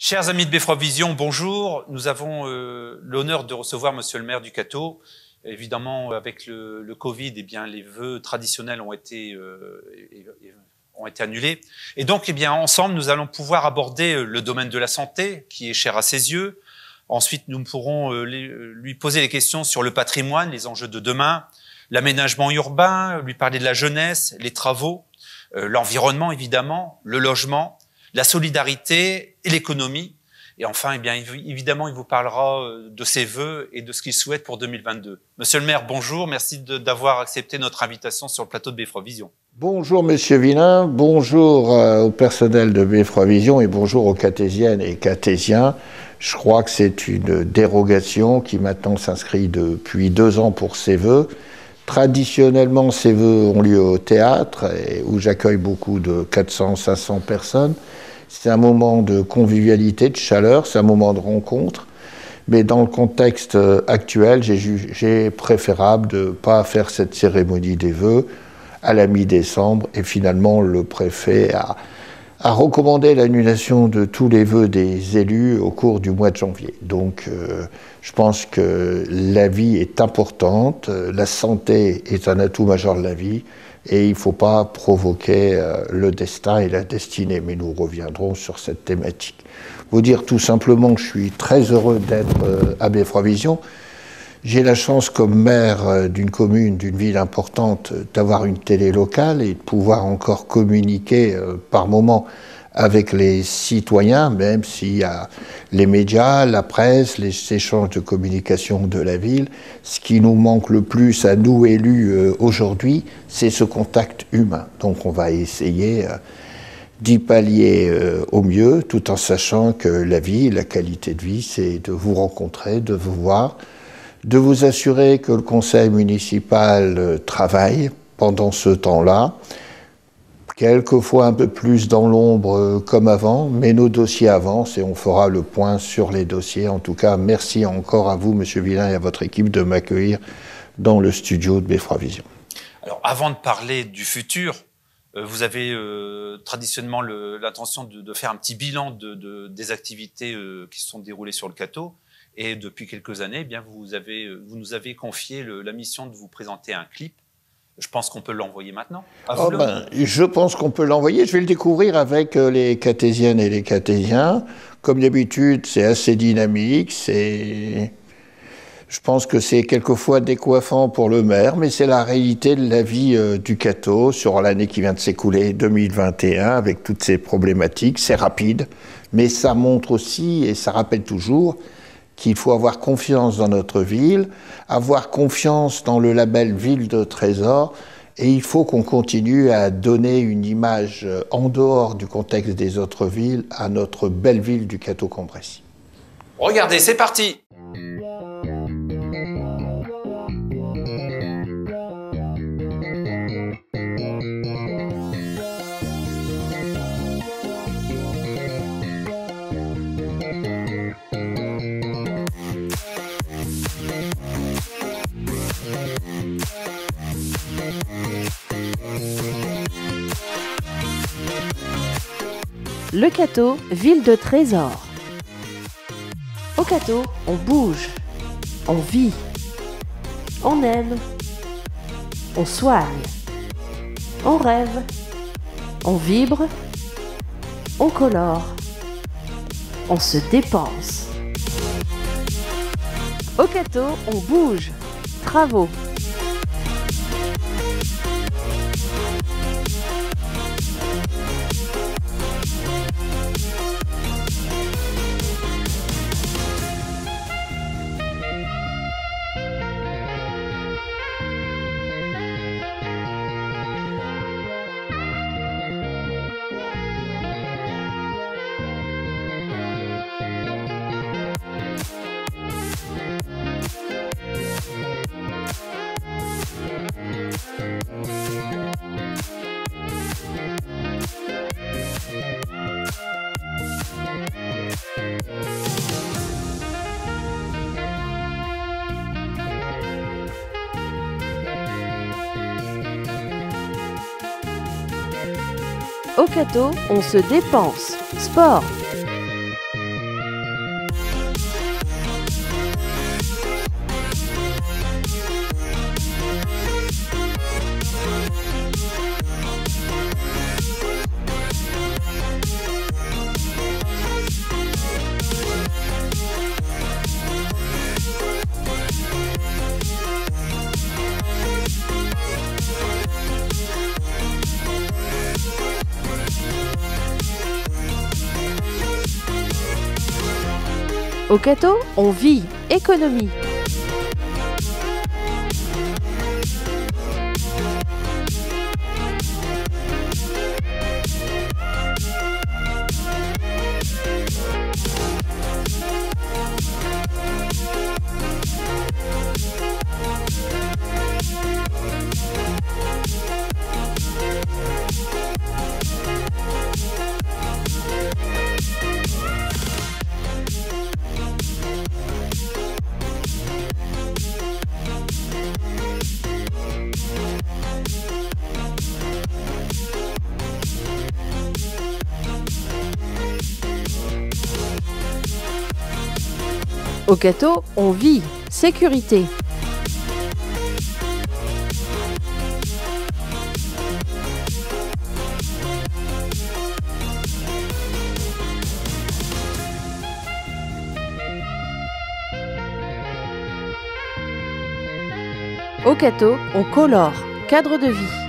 Chers amis de Beffroi Vision, bonjour. Nous avons l'honneur de recevoir Monsieur le maire du Cateau. Évidemment, avec le Covid, eh bien, les vœux traditionnels ont été annulés. Et donc, eh bien, ensemble, nous allons pouvoir aborder le domaine de la santé, qui est cher à ses yeux. Ensuite, nous pourrons lui poser des questions sur le patrimoine, les enjeux de demain, l'aménagement urbain, lui parler de la jeunesse, les travaux, l'environnement, évidemment, le logement, la solidarité et l'économie. Et enfin, eh bien, évidemment, il vous parlera de ses vœux et de ce qu'il souhaite pour 2022. Monsieur le maire, bonjour. Merci d'avoir accepté notre invitation sur le plateau de Beffroi Vision. Bonjour Monsieur Villain, bonjour au personnel de Beffroi Vision et bonjour aux Catésiennes et Catésiens. Je crois que c'est une dérogation qui maintenant s'inscrit depuis 2 ans pour ces vœux. Traditionnellement, ces vœux ont lieu au théâtre où j'accueille beaucoup de 400-500 personnes. C'est un moment de convivialité, de chaleur, c'est un moment de rencontre. Mais dans le contexte actuel, j'ai jugé préférable de ne pas faire cette cérémonie des vœux à la mi-décembre. Et finalement, le préfet a recommandé l'annulation de tous les vœux des élus au cours du mois de janvier. Donc, je pense que la vie est importante, la santé est un atout majeur de la vie. Et il ne faut pas provoquer le destin et la destinée, mais nous reviendrons sur cette thématique. Vous dire tout simplement que je suis très heureux d'être à Beffroi Vision. J'ai la chance comme maire d'une commune, d'une ville importante, d'avoir une télé locale et de pouvoir encore communiquer par moments avec les citoyens, même s'il y a les médias, la presse, les échanges de communication de la ville. Ce qui nous manque le plus à nous élus aujourd'hui, c'est ce contact humain. Donc on va essayer d'y pallier au mieux, tout en sachant que la vie, la qualité de vie, c'est de vous rencontrer, de vous voir, de vous assurer que le conseil municipal travaille pendant ce temps-là, quelquefois un peu plus dans l'ombre comme avant, mais nos dossiers avancent et on fera le point sur les dossiers. En tout cas, merci encore à vous, Monsieur Villain, et à votre équipe de m'accueillir dans le studio de Beffroi Vision. Alors, avant de parler du futur, vous avez traditionnellement l'intention de faire un petit bilan des activités qui se sont déroulées sur le Cateau. Et depuis quelques années, eh bien, vous nous avez confié la mission de vous présenter un clip. Je pense qu'on peut l'envoyer maintenant. Je pense qu'on peut l'envoyer. Je vais le découvrir avec les Catésiennes et les Catésiens. Comme d'habitude, c'est assez dynamique. Je pense que c'est quelquefois décoiffant pour le maire, mais c'est la réalité de la vie du Cateau sur l'année qui vient de s'écouler, 2021, avec toutes ces problématiques. C'est rapide, mais ça montre aussi, et ça rappelle toujours, qu'il faut avoir confiance dans notre ville, avoir confiance dans le label Ville de Trésor, et il faut qu'on continue à donner une image en dehors du contexte des autres villes à notre belle ville du Cateau-Cambrésis. Regardez, c'est parti! Le Cateau, ville de trésor. Au Cateau, on bouge, on vit, on aime, on soigne, on rêve, on vibre, on colore, on se dépense. Au Cateau, on bouge, travaux. Au Cateau, on se dépense. Sport. Au Cato, on vit économie. Au Cato, on vit sécurité. Au Cato, on colore cadre de vie.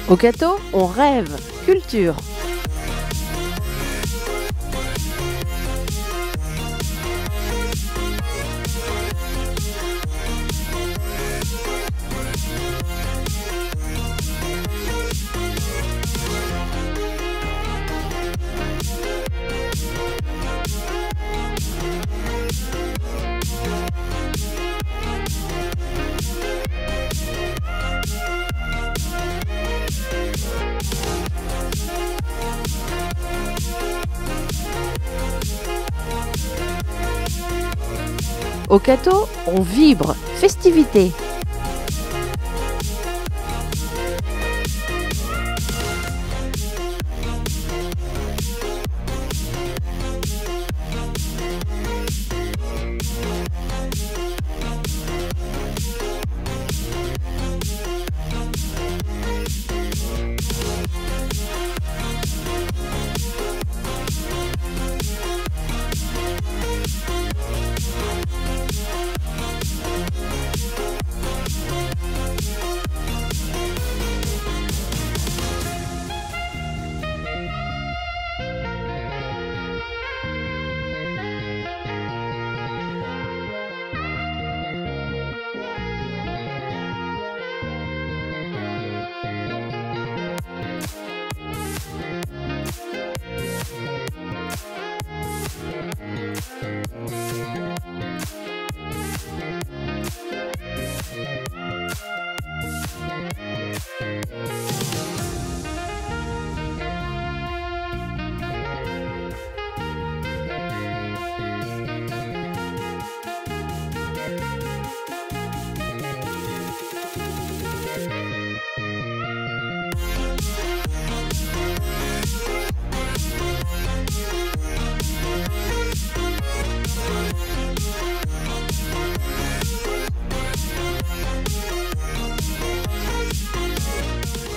Au Cato, on rêve culture. Au Cato, on vibre festivité.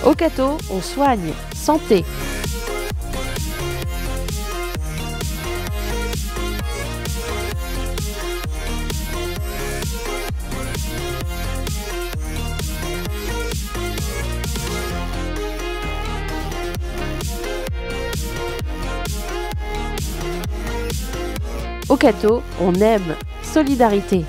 Au Cato, on soigne santé. Au Cato, on aime solidarité.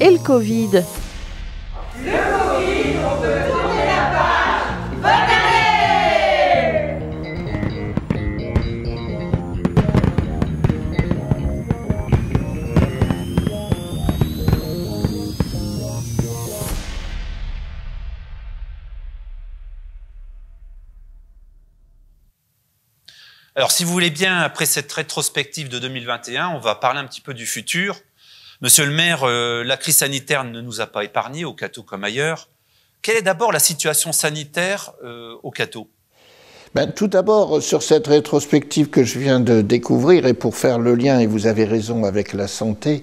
et le Covid. Alors, si vous voulez bien, après cette rétrospective de 2021, on va parler un petit peu du futur. Monsieur le maire, la crise sanitaire ne nous a pas épargnés, au Cateau comme ailleurs. Quelle est d'abord la situation sanitaire au Cateau ? Tout d'abord, sur cette rétrospective que je viens de découvrir, et pour faire le lien, et vous avez raison, avec la santé,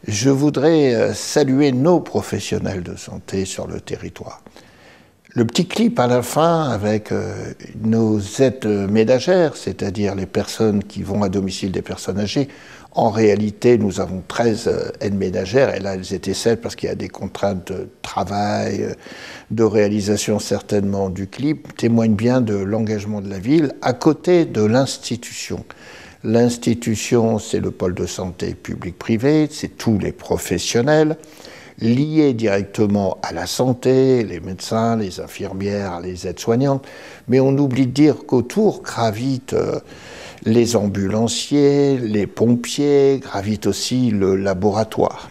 je voudrais saluer nos professionnels de santé sur le territoire. Le petit clip à la fin avec nos aides ménagères, c'est-à-dire les personnes qui vont à domicile des personnes âgées. En réalité, nous avons 13 aides ménagères, et là, elles étaient 7 parce qu'il y a des contraintes de travail, de réalisation certainement du clip, témoignent bien de l'engagement de la ville à côté de l'institution. L'institution, c'est le pôle de santé public-privé, c'est tous les professionnels liés directement à la santé, les médecins, les infirmières, les aides-soignantes, mais on oublie de dire qu'autour gravitent les ambulanciers, les pompiers, gravite aussi le laboratoire.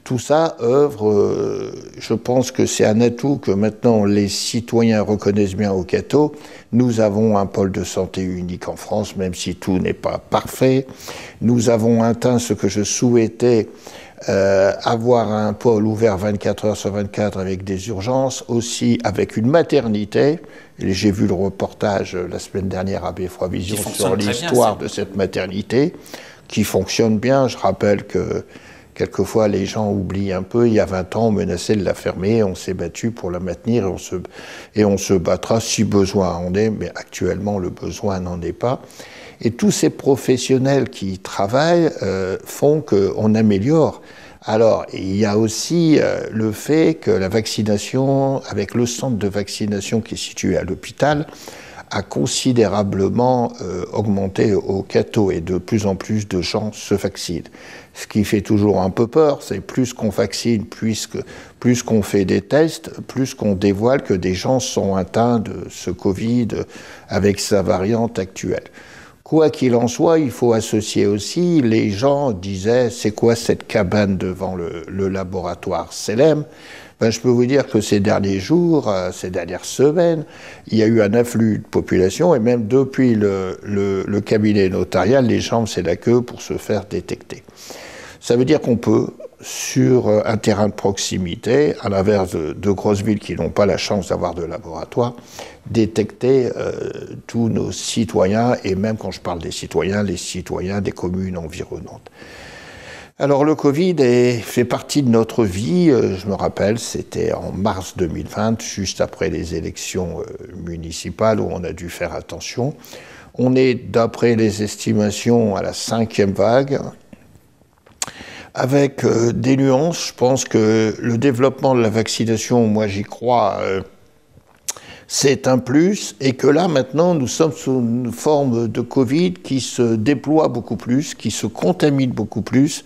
Tout ça œuvre, je pense que c'est un atout que maintenant les citoyens reconnaissent bien au Cateau. Nous avons un pôle de santé unique en France, même si tout n'est pas parfait. Nous avons atteint ce que je souhaitais, avoir un pôle ouvert 24 heures sur 24 avec des urgences, aussi avec une maternité. Et j'ai vu le reportage la semaine dernière à Beffroi Vision sur l'histoire de cette maternité, qui fonctionne bien. Je rappelle que quelquefois les gens oublient un peu, il y a 20 ans on menaçait de la fermer, on s'est battu pour la maintenir et on se battra si besoin en est, mais actuellement le besoin n'en est pas. Et tous ces professionnels qui travaillent font qu'on améliore. Alors, il y a aussi le fait que la vaccination, avec le centre de vaccination qui est situé à l'hôpital, a considérablement augmenté au Cateau, et de plus en plus de gens se vaccinent. Ce qui fait toujours un peu peur, c'est plus qu'on vaccine, plus qu'on fait des tests, plus qu'on dévoile que des gens sont atteints de ce Covid avec sa variante actuelle. Quoi qu'il en soit, il faut associer aussi, les gens disaient, c'est quoi cette cabane devant le laboratoire Selem ? Je peux vous dire que ces derniers jours, ces dernières semaines, il y a eu un afflux de population, et même depuis le cabinet notarial, les gens, c'est la queue pour se faire détecter. Ça veut dire qu'on peut, sur un terrain de proximité, à l'inverse de grosses villes qui n'ont pas la chance d'avoir de laboratoire, détecter tous nos citoyens, et même quand je parle des citoyens, les citoyens des communes environnantes. Alors le Covid fait partie de notre vie, je me rappelle, c'était en mars 2020, juste après les élections municipales où on a dû faire attention. On est, d'après les estimations, à la 5e vague, avec des nuances. Je pense que le développement de la vaccination, moi j'y crois, c'est un plus, et que là maintenant nous sommes sous une forme de Covid qui se déploie beaucoup plus, qui se contamine beaucoup plus.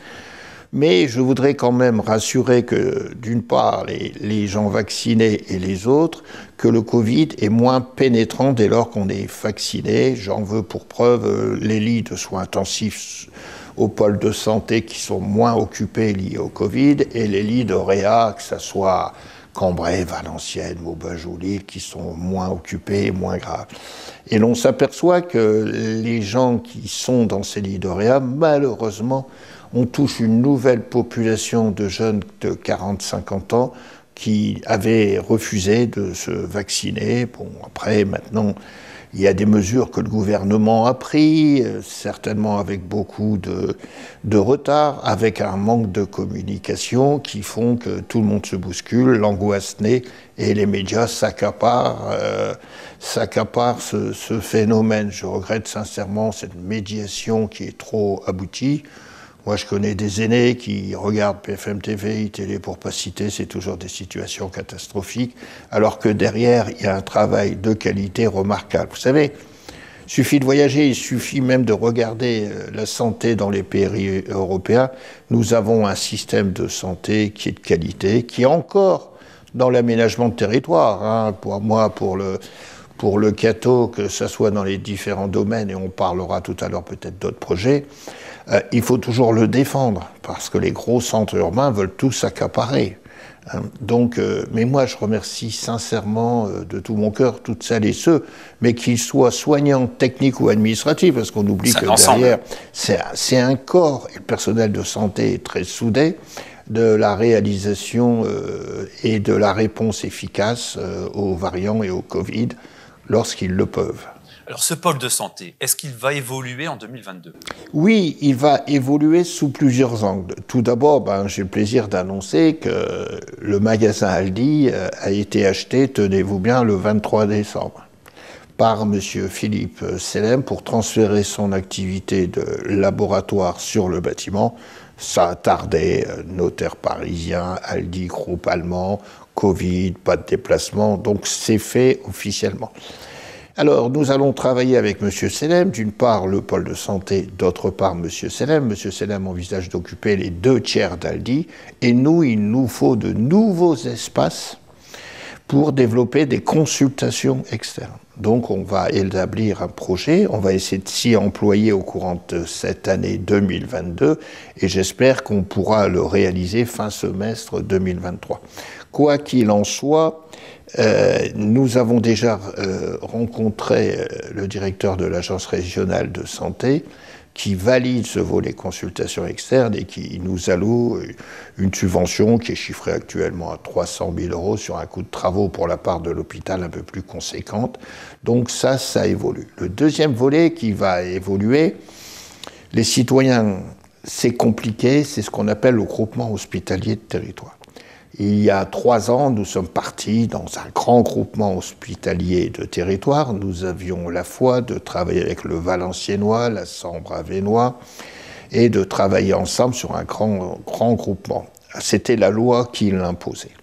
Mais je voudrais quand même rassurer que, d'une part, les gens vaccinés et les autres, que le Covid est moins pénétrant dès lors qu'on est vacciné. J'en veux pour preuve les lits de soins intensifs au pôle de santé qui sont moins occupés liés au Covid, et les lits de réa, que ce soit Cambrai, Valenciennes, Maubeuge ou Lille, qui sont moins occupés et moins graves. Et l'on s'aperçoit que les gens qui sont dans ces lits de réa, malheureusement, on touche une nouvelle population de jeunes de 40-50 ans qui avaient refusé de se vacciner. Bon, après, maintenant, il y a des mesures que le gouvernement a prises, certainement avec beaucoup de retard, avec un manque de communication qui font que tout le monde se bouscule, l'angoisse naît, et les médias s'accaparent ce phénomène. Je regrette sincèrement cette médiation qui est trop aboutie. Moi, je connais des aînés qui regardent BFM TV, Télé pour pas citer, c'est toujours des situations catastrophiques, alors que derrière, il y a un travail de qualité remarquable. Vous savez, suffit de voyager, il suffit même de regarder la santé dans les pays européens. Nous avons un système de santé qui est de qualité, qui est encore dans l'aménagement de territoire. Hein. Pour moi, pour le CATO, que ce soit dans les différents domaines, et on parlera tout à l'heure peut-être d'autres projets, il faut toujours le défendre, parce que les gros centres urbains veulent tous accaparer. Donc, mais moi, je remercie sincèrement de tout mon cœur toutes celles et ceux, mais qu'ils soient soignants, techniques ou administratifs, parce qu'on oublie que derrière, c'est un corps, et le personnel de santé est très soudé, de la réalisation et de la réponse efficace aux variants et au Covid lorsqu'ils le peuvent. Alors ce pôle de santé, est-ce qu'il va évoluer en 2022 ? Oui, il va évoluer sous plusieurs angles. Tout d'abord, j'ai le plaisir d'annoncer que le magasin Aldi a été acheté, tenez-vous bien, le 23 décembre par M. Philippe Selem pour transférer son activité de laboratoire sur le bâtiment. Ça a tardé, notaire parisien, Aldi, groupe allemand, Covid, pas de déplacement, donc c'est fait officiellement. Alors, nous allons travailler avec M. Selem, d'une part le pôle de santé, d'autre part M. Selem. M. Selem envisage d'occuper les 2/3 d'Aldi, et nous, il nous faut de nouveaux espaces pour développer des consultations externes. Donc, on va établir un projet, on va essayer de s'y employer au courant de cette année 2022, et j'espère qu'on pourra le réaliser fin semestre 2023. Quoi qu'il en soit, nous avons déjà rencontré le directeur de l'Agence régionale de santé qui valide ce volet consultation externe et qui nous alloue une subvention qui est chiffrée actuellement à 300 000 € sur un coût de travaux pour la part de l'hôpital un peu plus conséquente. Donc ça évolue. Le deuxième volet qui va évoluer, les citoyens, c'est compliqué, c'est ce qu'on appelle le groupement hospitalier de territoire. Il y a 3 ans, nous sommes partis dans un grand groupement hospitalier de territoire. Nous avions la foi de travailler avec le Valenciennois, la Sambre-Avesnois, et de travailler ensemble sur un grand groupement. C'était la loi qui l'imposait.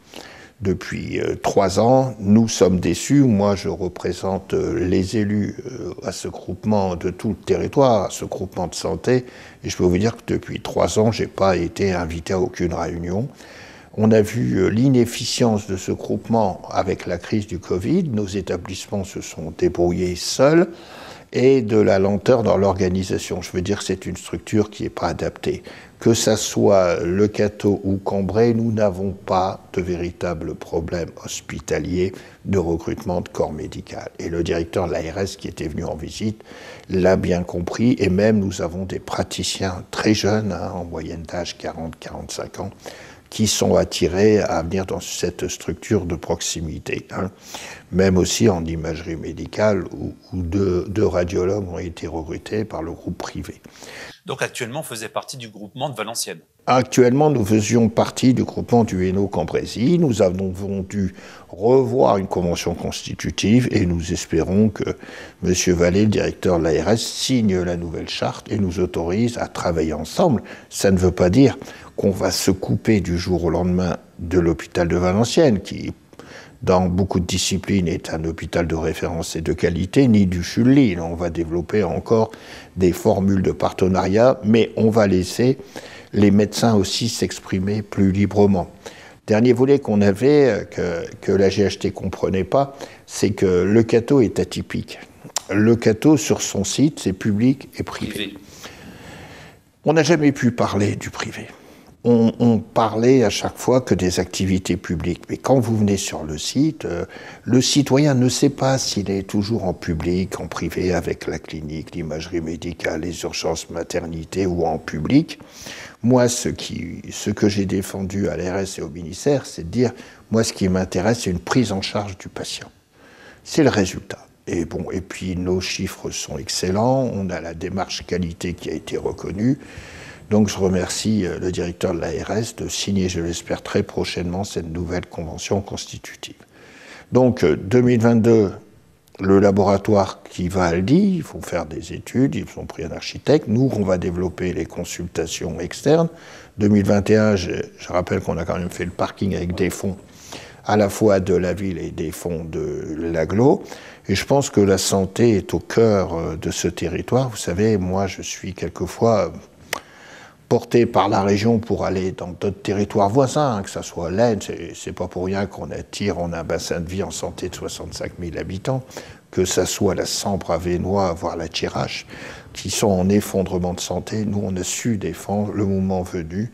Depuis 3 ans, nous sommes déçus. Moi, je représente les élus à ce groupement de tout le territoire, à ce groupement de santé, et je peux vous dire que depuis 3 ans, je n'ai pas été invité à aucune réunion. On a vu l'inefficience de ce groupement avec la crise du Covid. Nos établissements se sont débrouillés seuls et de la lenteur dans l'organisation. Je veux dire que c'est une structure qui n'est pas adaptée. Que ça soit le CATO ou Cambrai, nous n'avons pas de véritable problème hospitalier de recrutement de corps médical. Et le directeur de l'ARS qui était venu en visite l'a bien compris. Et même nous avons des praticiens très jeunes, en moyenne d'âge 40-45 ans, qui sont attirés à venir dans cette structure de proximité. Même aussi en imagerie médicale, où 2 radiologues ont été recrutés par le groupe privé. Donc actuellement, vous faisiez partie du groupement de Valenciennes. Actuellement, nous faisions partie du groupement du Hainaut-Cambrésis. Nous avons dû revoir une convention constitutive et nous espérons que M. Vallée, le directeur de l'ARS, signe la nouvelle charte et nous autorise à travailler ensemble. Ça ne veut pas dire qu'on va se couper du jour au lendemain de l'hôpital de Valenciennes, qui, dans beaucoup de disciplines, est un hôpital de référence et de qualité, ni du Chully. On va développer encore des formules de partenariat, mais on va laisser les médecins aussi s'exprimer plus librement. Dernier volet qu'on avait, que la GHT ne comprenait pas, c'est que le CATO est atypique. Le CATO, sur son site, c'est public et privé. On n'a jamais pu parler du privé. On parlait à chaque fois que des activités publiques. Mais quand vous venez sur le site, le citoyen ne sait pas s'il est toujours en public, en privé, avec la clinique, l'imagerie médicale, les urgences maternité ou en public. Moi, ce que j'ai défendu à l'ARS et au ministère, c'est de dire, moi, ce qui m'intéresse, c'est une prise en charge du patient. C'est le résultat. Et puis nos chiffres sont excellents, on a la démarche qualité qui a été reconnue. Donc je remercie le directeur de l'ARS de signer, je l'espère très prochainement, cette nouvelle convention constitutive. Donc 2022, le laboratoire qui va à Aldi, il faut faire des études, ils ont pris un architecte. Nous, on va développer les consultations externes. 2021, je rappelle qu'on a quand même fait le parking avec des fonds à la fois de la ville et des fonds de l'agglo. Et je pense que la santé est au cœur de ce territoire. Vous savez, moi, je suis quelquefois porté par la région pour aller dans d'autres territoires voisins, hein, que ce soit l'Aisne, c'est pas pour rien qu'on attire, on a un bassin de vie en santé de 65 000 habitants, que ce soit la Sambre-Avesnois, voire la Thiérache, qui sont en effondrement de santé. Nous, on a su défendre, le moment venu,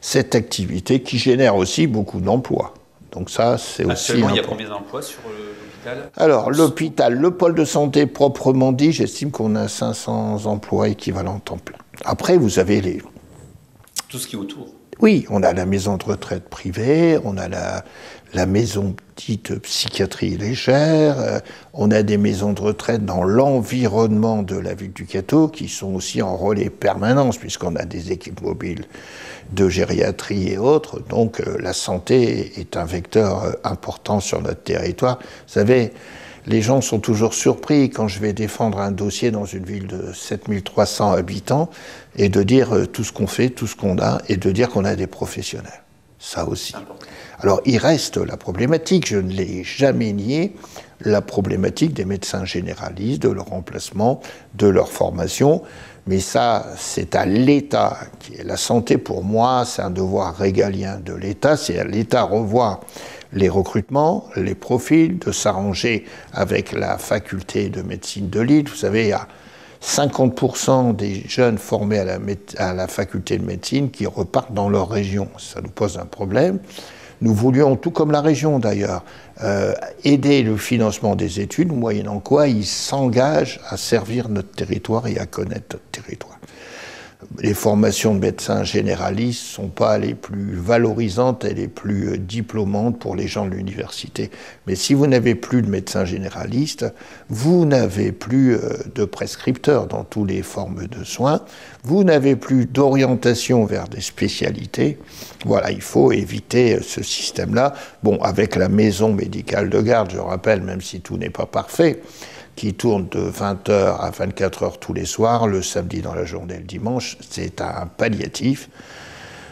cette activité qui génère aussi beaucoup d'emplois. Donc ça, c'est aussi... Actuellement, il y a combien d'emplois sur l'hôpital? Alors, l'hôpital, le pôle de santé proprement dit, j'estime qu'on a 500 emplois équivalents temps plein. Après, vous avez tout ce qui est autour. Oui, on a la maison de retraite privée, on a la maison dite psychiatrie légère, on a des maisons de retraite dans l'environnement de la ville du Cateau qui sont aussi en relais permanence puisqu'on a des équipes mobiles de gériatrie et autres. Donc la santé est un vecteur important sur notre territoire. Vous savez, les gens sont toujours surpris quand je vais défendre un dossier dans une ville de 7300 habitants et de dire tout ce qu'on fait, tout ce qu'on a, et de dire qu'on a des professionnels. Ça aussi. Alors, il reste la problématique, je ne l'ai jamais nié, la problématique des médecins généralistes, de leur remplacement, de leur formation. Mais ça, c'est à l'État. La santé, pour moi, c'est un devoir régalien de l'État. C'est à l'État revoir les recrutements, les profils, de s'arranger avec la faculté de médecine de Lille. Vous savez, il y a 50% des jeunes formés à la faculté de médecine qui repartent dans leur région. Ça nous pose un problème. Nous voulions, tout comme la région d'ailleurs, aider le financement des études, moyennant quoi ils s'engagent à servir notre territoire et à connaître notre territoire. Les formations de médecins généralistes ne sont pas les plus valorisantes et les plus diplômantes pour les gens de l'université. Mais si vous n'avez plus de médecins généralistes, vous n'avez plus de prescripteurs dans toutes les formes de soins, vous n'avez plus d'orientation vers des spécialités. Voilà, il faut éviter ce système-là. Bon, avec la maison médicale de garde, je rappelle, même si tout n'est pas parfait, qui tourne de 20h à 24h tous les soirs, le samedi dans la journée, le dimanche, c'est un palliatif.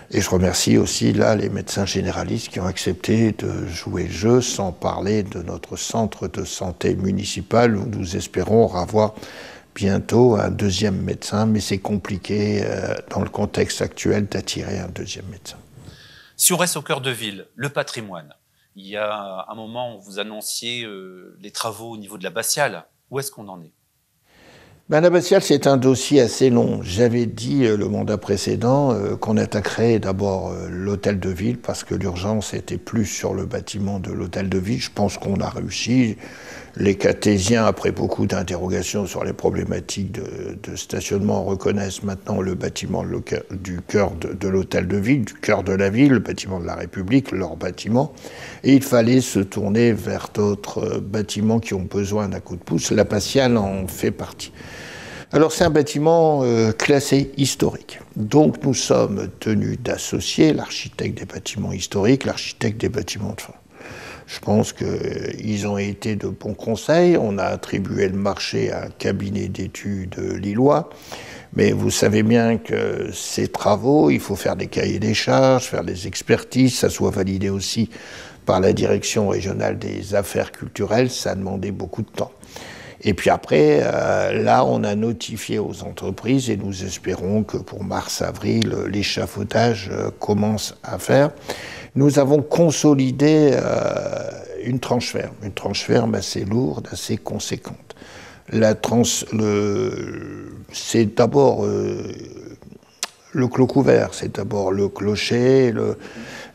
Et je remercie aussi là les médecins généralistes qui ont accepté de jouer le jeu, sans parler de notre centre de santé municipal où nous espérons avoir bientôt un deuxième médecin, mais c'est compliqué dans le contexte actuel d'attirer un deuxième médecin. Si on reste au cœur de ville, le patrimoine, il y a un moment où vous annonciez les travaux au niveau de l'abbatiale. Où est-ce qu'on en est? L'abbatiale, c'est un dossier assez long. J'avais dit le mandat précédent qu'on attaquerait d'abord l'hôtel de ville parce que l'urgence était plus sur le bâtiment de l'hôtel de ville. Je pense qu'on a réussi. Les Catésiens, après beaucoup d'interrogations sur les problématiques de stationnement, reconnaissent maintenant le bâtiment du cœur de l'hôtel de ville, du cœur de la ville, le bâtiment de la République, leur bâtiment. Et il fallait se tourner vers d'autres bâtiments qui ont besoin d'un coup de pouce. L'abbatiale en fait partie. Alors c'est un bâtiment classé historique. Donc nous sommes tenus d'associer l'architecte des bâtiments historiques, l'architecte des bâtiments de fin. Je pense qu'ils ont été de bons conseils. On a attribué le marché à un cabinet d'études lillois. Mais vous savez bien que ces travaux, il faut faire des cahiers des charges, faire des expertises, ça soit validé aussi par la direction régionale des affaires culturelles, ça a demandé beaucoup de temps. Et puis après, là, on a notifié aux entreprises et nous espérons que pour mars-avril, l'échafaudage commence à faire. Nous avons consolidé une tranche ferme. Une tranche ferme assez lourde, assez conséquente. C'est d'abord le clos couvert, c'est d'abord le clocher,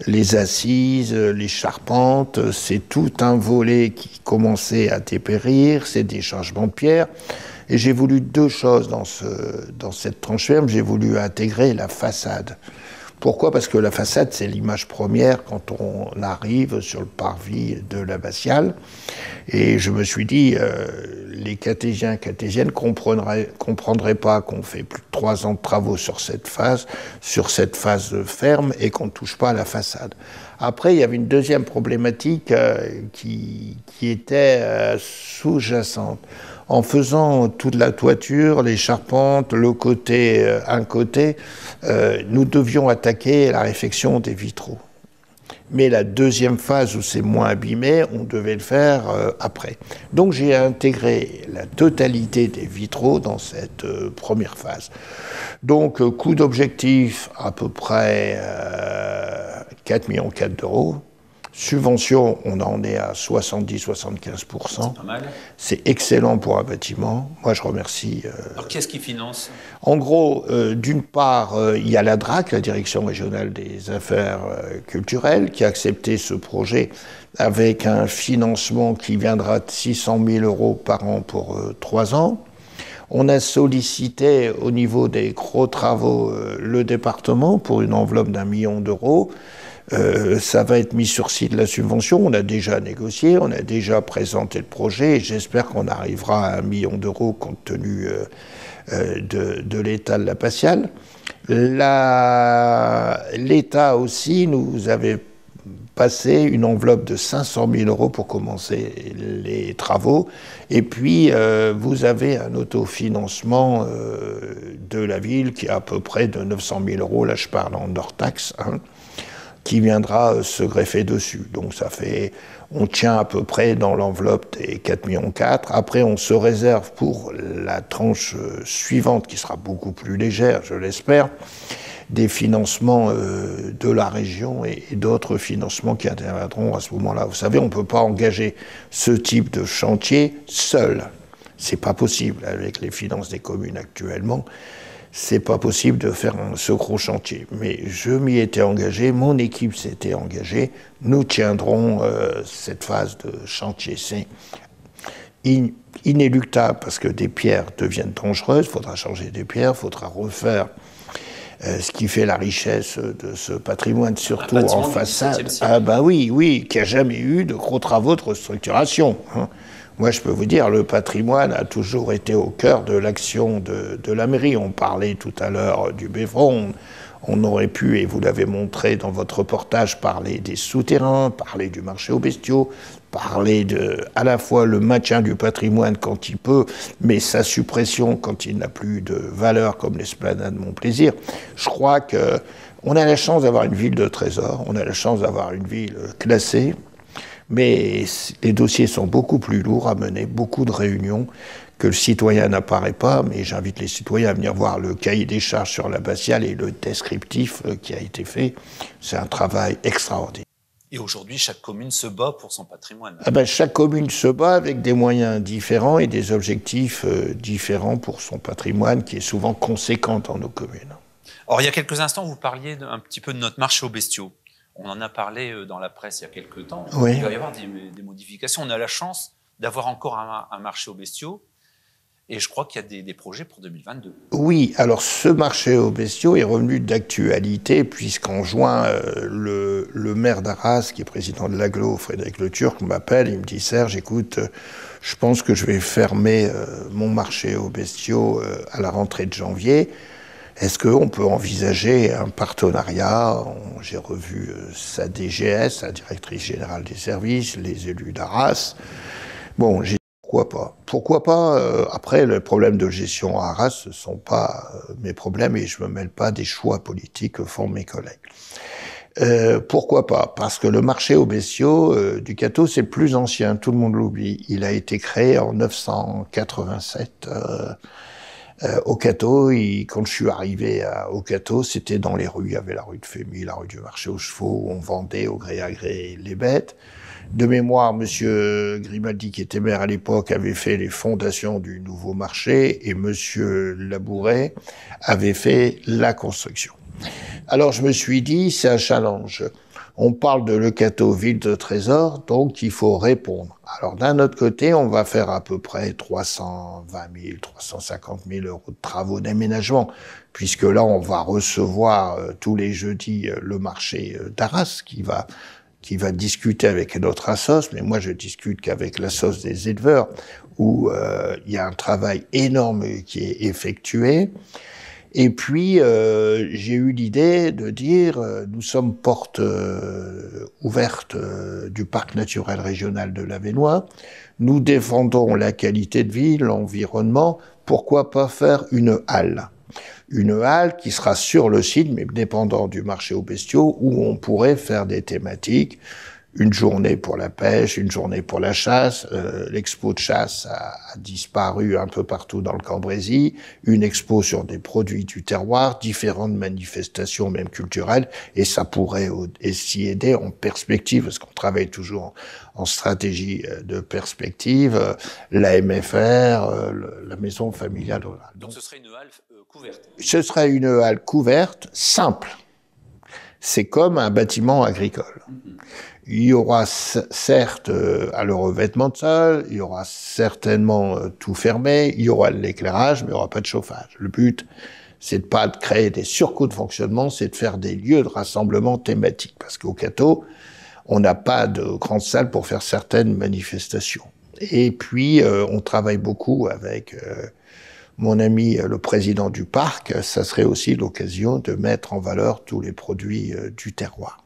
les assises, les charpentes, c'est tout un volet qui commençait à dépérir, c'est des changements de pierre. Et j'ai voulu deux choses dans cette tranche ferme. J'ai voulu intégrer la façade. Pourquoi? Parce que la façade, c'est l'image première quand on arrive sur le parvis de l'abbatiale. Et je me suis dit, les Catésiens, Catésiennes comprendraient pas qu'on fait plus de 3 ans de travaux sur cette phase ferme et qu'on ne touche pas à la façade. Après, il y avait une deuxième problématique qui était sous-jacente. En faisant toute la toiture, les charpentes, un côté, nous devions attaquer la réfection des vitraux. Mais la deuxième phase où c'est moins abîmé, on devait le faire après. Donc j'ai intégré la totalité des vitraux dans cette première phase. Donc coût d'objectif à peu près 4,4 millions d'euros. Subvention, on en est à 70-75%. C'est pas mal. C'est excellent pour un bâtiment. Moi, je remercie. Alors, qui est-ce qui finance? En gros, d'une part, il y a la DRAC, la Direction régionale des affaires culturelles, qui a accepté ce projet avec un financement qui viendra de 600 000 euros par an pour 3 ans. On a sollicité au niveau des gros travaux le département pour une enveloppe d'1 million d'euros. Ça va être mis sur site la subvention, on a déjà négocié, on a déjà présenté le projet et j'espère qu'on arrivera à 1 million d'euros compte tenu de l'état de l'abbatiale. L'État aussi nous avait passé une enveloppe de 500 000 euros pour commencer les travaux et puis vous avez un autofinancement de la ville qui est à peu près de 900 000 euros, là je parle en hors taxe, hein, qui viendra se greffer dessus. Donc ça fait, on tient à peu près dans l'enveloppe des 4,4 millions. Après, on se réserve pour la tranche suivante, qui sera beaucoup plus légère, je l'espère, des financements de la région et d'autres financements qui interviendront à ce moment-là. Vous savez, on ne peut pas engager ce type de chantier seul. C'est pas possible avec les finances des communes actuellement. C'est pas possible de faire ce gros chantier. Mais je m'y étais engagé, mon équipe s'était engagée. Nous tiendrons cette phase de chantier. C'est inéluctable parce que des pierres deviennent dangereuses. Il faudra changer des pierres, il faudra refaire ce qui fait la richesse de ce patrimoine, surtout en façade. Ah ben oui, oui, qui n'a jamais eu de gros travaux de restructuration, hein. Moi, je peux vous dire, le patrimoine a toujours été au cœur de l'action de la mairie. On parlait tout à l'heure du Bévron. On aurait pu, et vous l'avez montré dans votre reportage, parler des souterrains, parler du marché aux bestiaux, parler de, à la fois le maintien du patrimoine quand il peut, mais sa suppression quand il n'a plus de valeur, comme l'esplanade Mon-Plaisir. Je crois qu'on a la chance d'avoir une ville de trésor, on a la chance d'avoir une ville classée, mais les dossiers sont beaucoup plus lourds à mener, beaucoup de réunions que le citoyen n'apparaît pas, mais j'invite les citoyens à venir voir le cahier des charges sur l'abbatiale et le descriptif qui a été fait. C'est un travail extraordinaire. Et aujourd'hui, chaque commune se bat pour son patrimoine. Ah ben, chaque commune se bat avec des moyens différents et des objectifs différents pour son patrimoine, qui est souvent conséquent dans nos communes. Alors, il y a quelques instants, vous parliez un petit peu de notre marché aux bestiaux. On en a parlé dans la presse il y a quelques temps. Oui. Il va y avoir des modifications. On a la chance d'avoir encore un marché aux bestiaux. Et je crois qu'il y a des projets pour 2022. Oui, alors ce marché aux bestiaux est revenu d'actualité, puisqu'en juin, le maire d'Arras, qui est président de l'Agglo, Frédéric Le Turc, m'appelle, il me dit « Serge, écoute, je pense que je vais fermer mon marché aux bestiaux à la rentrée de janvier. Est-ce qu'on peut envisager un partenariat ?» J'ai revu sa DGS, sa directrice générale des services, les élus d'Arras. Bon, j'ai dit pourquoi pas. Pourquoi pas après, les problèmes de gestion à Arras, ce ne sont pas mes problèmes et je ne me mêle pas des choix politiques que font mes collègues. Pourquoi pas? Parce que le marché aux bestiaux du Cateau, c'est le plus ancien, tout le monde l'oublie. Il a été créé en 987 au Cateau. Quand je suis arrivé au Cateau, c'était dans les rues. Il y avait la rue de Fémy, la rue du marché aux chevaux, où on vendait au gré à gré les bêtes. De mémoire, monsieur Grimaldi, qui était maire à l'époque, avait fait les fondations du nouveau marché et monsieur Labouret avait fait la construction. Alors je me suis dit, c'est un challenge. On parle de Le Cateau, ville de trésor, donc il faut répondre. Alors d'un autre côté, on va faire à peu près 320 000, 350 000 euros de travaux d'aménagement, puisque là on va recevoir tous les jeudis le marché d'Arras qui va discuter avec notre assos, mais moi je discute qu'avec l'assos des éleveurs, où il y a un travail énorme qui est effectué. Et puis, j'ai eu l'idée de dire, nous sommes porte ouverte du parc naturel régional de l'Avesnois, nous défendons la qualité de vie, l'environnement, pourquoi pas faire une halle? Une halle qui sera sur le site, mais dépendant du marché aux bestiaux, où on pourrait faire des thématiques. Une journée pour la pêche, une journée pour la chasse. L'expo de chasse a disparu un peu partout dans le Cambrésis. Une expo sur des produits du terroir, différentes manifestations, même culturelles. Et ça pourrait aussi aider en perspective, parce qu'on travaille toujours en stratégie de perspective, la MFR, la maison familiale. Donc ce serait une halle couverte. Ce serait une halle couverte, simple. C'est comme un bâtiment agricole. Il y aura certes le revêtement de sol, il y aura certainement tout fermé, il y aura de l'éclairage, mais il n'y aura pas de chauffage. Le but, c'est de pas de créer des surcoûts de fonctionnement, c'est de faire des lieux de rassemblement thématiques. Parce qu'au Cateau, on n'a pas de grande salle pour faire certaines manifestations. Et puis, on travaille beaucoup avec mon ami le président du parc. Ça serait aussi l'occasion de mettre en valeur tous les produits du terroir.